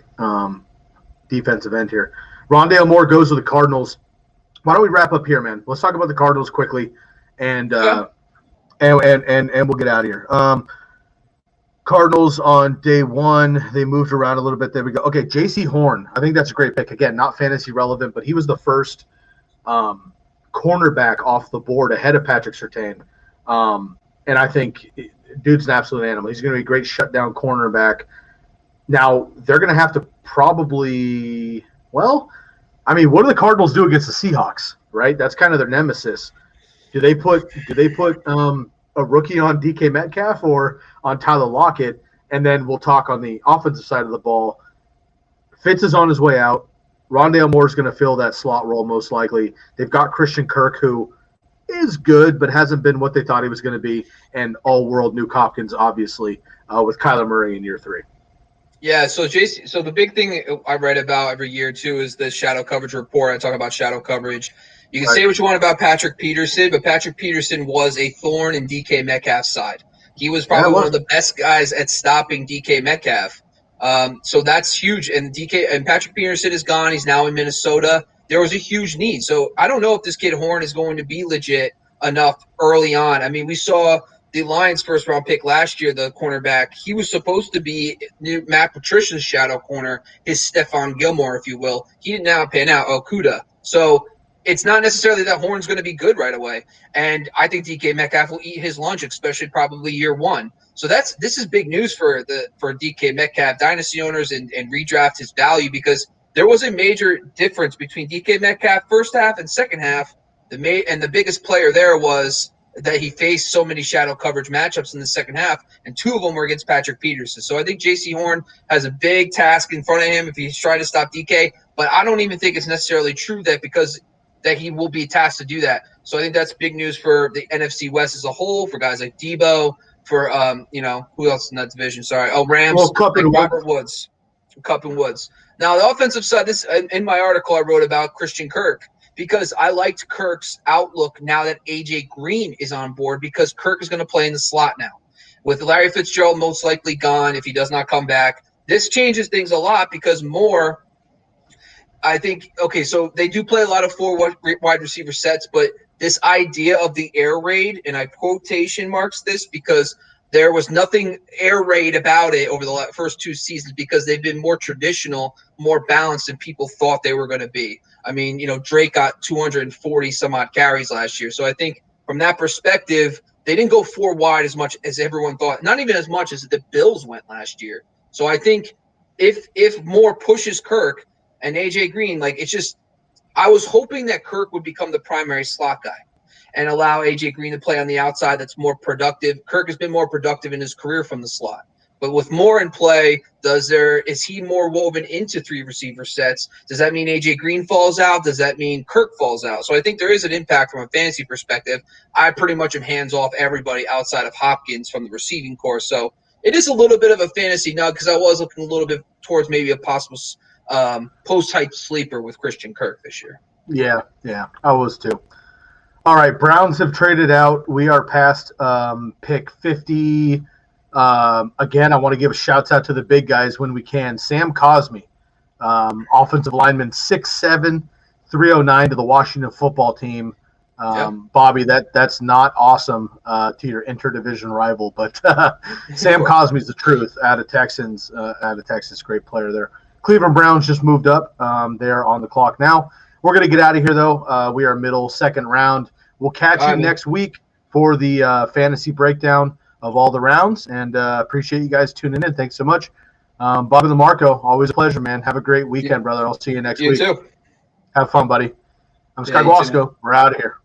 defensive end here. Rondale Moore goes to the Cardinals. Why don't we wrap up here, man? Let's talk about the Cardinals quickly, and we'll get out of here. Cardinals on day 1, they moved around a little bit. There we go. Okay, J.C. Horn. I think that's a great pick. Again, not fantasy relevant, but he was the first cornerback off the board ahead of Patrick Surtain. And I think dude's an absolute animal. He's going to be a great shutdown cornerback. Now, they're going to have to probably – well, I mean, what do the Cardinals do against the Seahawks, right? That's kind of their nemesis. Do they put a rookie on DK Metcalf or on Tyler Lockett? And then we'll talk on the offensive side of the ball. Fitz is on his way out. Rondale Moore is going to fill that slot role most likely. They've got Christian Kirk, who is good but hasn't been what they thought he was going to be, and all-world Nuke Hopkins, obviously, with Kyler Murray in year 3. Yeah, so the big thing I write about every year too is the shadow coverage report. I talk about shadow coverage. You can say what you want about Patrick Peterson, but Patrick Peterson was a thorn in DK Metcalf's side. He was probably one of the best guys at stopping DK Metcalf. So that's huge. And Patrick Peterson is gone. He's now in Minnesota. There was a huge need. So I don't know if this kid Horn is going to be legit enough early on. I mean, we saw the Lions' first-round pick last year, the cornerback. He was supposed to be Matt Patricia's shadow corner, his Stephon Gilmore, if you will. He did not pan out, Okudah. So it's not necessarily that Horn's going to be good right away. And I think DK Metcalf will eat his lunch, especially probably year 1. So this is big news for DK Metcalf, dynasty owners, and redraft his value, because there was a major difference between DK Metcalf first half and second half. The biggest player there was that he faced so many shadow coverage matchups in the second half, and 2 of them were against Patrick Peterson. So I think J.C. Horn has a big task in front of him if he's trying to stop DK, but I don't even think it's necessarily true that he will be tasked to do that. So I think that's big news for the NFC West as a whole, for guys like Debo, for who else in that division? Sorry, Rams, Robert Woods, Kupp and Woods. Now the offensive side, this in my article I wrote about Christian Kirk, because I liked Kirk's outlook now that A.J. Green is on board, because Kirk is going to play in the slot now. With Larry Fitzgerald most likely gone if he does not come back, this changes things a lot, because Moore, I think, okay, so they do play a lot of 4 wide receiver sets, but this idea of the air raid, and I quotation marks this because there was nothing air raid about it over the first 2 seasons, because they've been more traditional, more balanced than people thought they were going to be. I mean, Drake got 240 some odd carries last year. So I think from that perspective, they didn't go 4 wide as much as everyone thought, not even as much as the Bills went last year. So I think if Moore pushes Kirk and AJ Green, I was hoping that Kirk would become the primary slot guy and allow AJ Green to play on the outside. That's more productive. Kirk has been more productive in his career from the slot. But with Moore in play, is he more woven into 3 receiver sets? Does that mean AJ Green falls out? Does that mean Kirk falls out? So I think there is an impact from a fantasy perspective. I pretty much am hands off everybody outside of Hopkins from the receiving corps. So it is a little bit of a fantasy nug, because I was looking a little bit towards maybe a possible post-type sleeper with Christian Kirk this year. Yeah, I was too. All right, Browns have traded out. We are past pick 50. Again, I want to give a shout out to the big guys when we can. Sam Cosmi, offensive lineman, 6'7", 309 to the Washington football team. Bobby, that's not awesome to your interdivision rival, but Sam Cosmi's the truth out of Texans. Great player there. Cleveland Browns just moved up. They're on the clock now. We're going to get out of here, though. We are middle second round. We'll catch you next week for the fantasy breakdown of all the rounds, and appreciate you guys tuning in. Thanks so much. Bobby Lamarco, always a pleasure, man. Have a great weekend, brother. I'll see you next week. You too. Have fun, buddy. I'm Scott Guasco. We're out of here.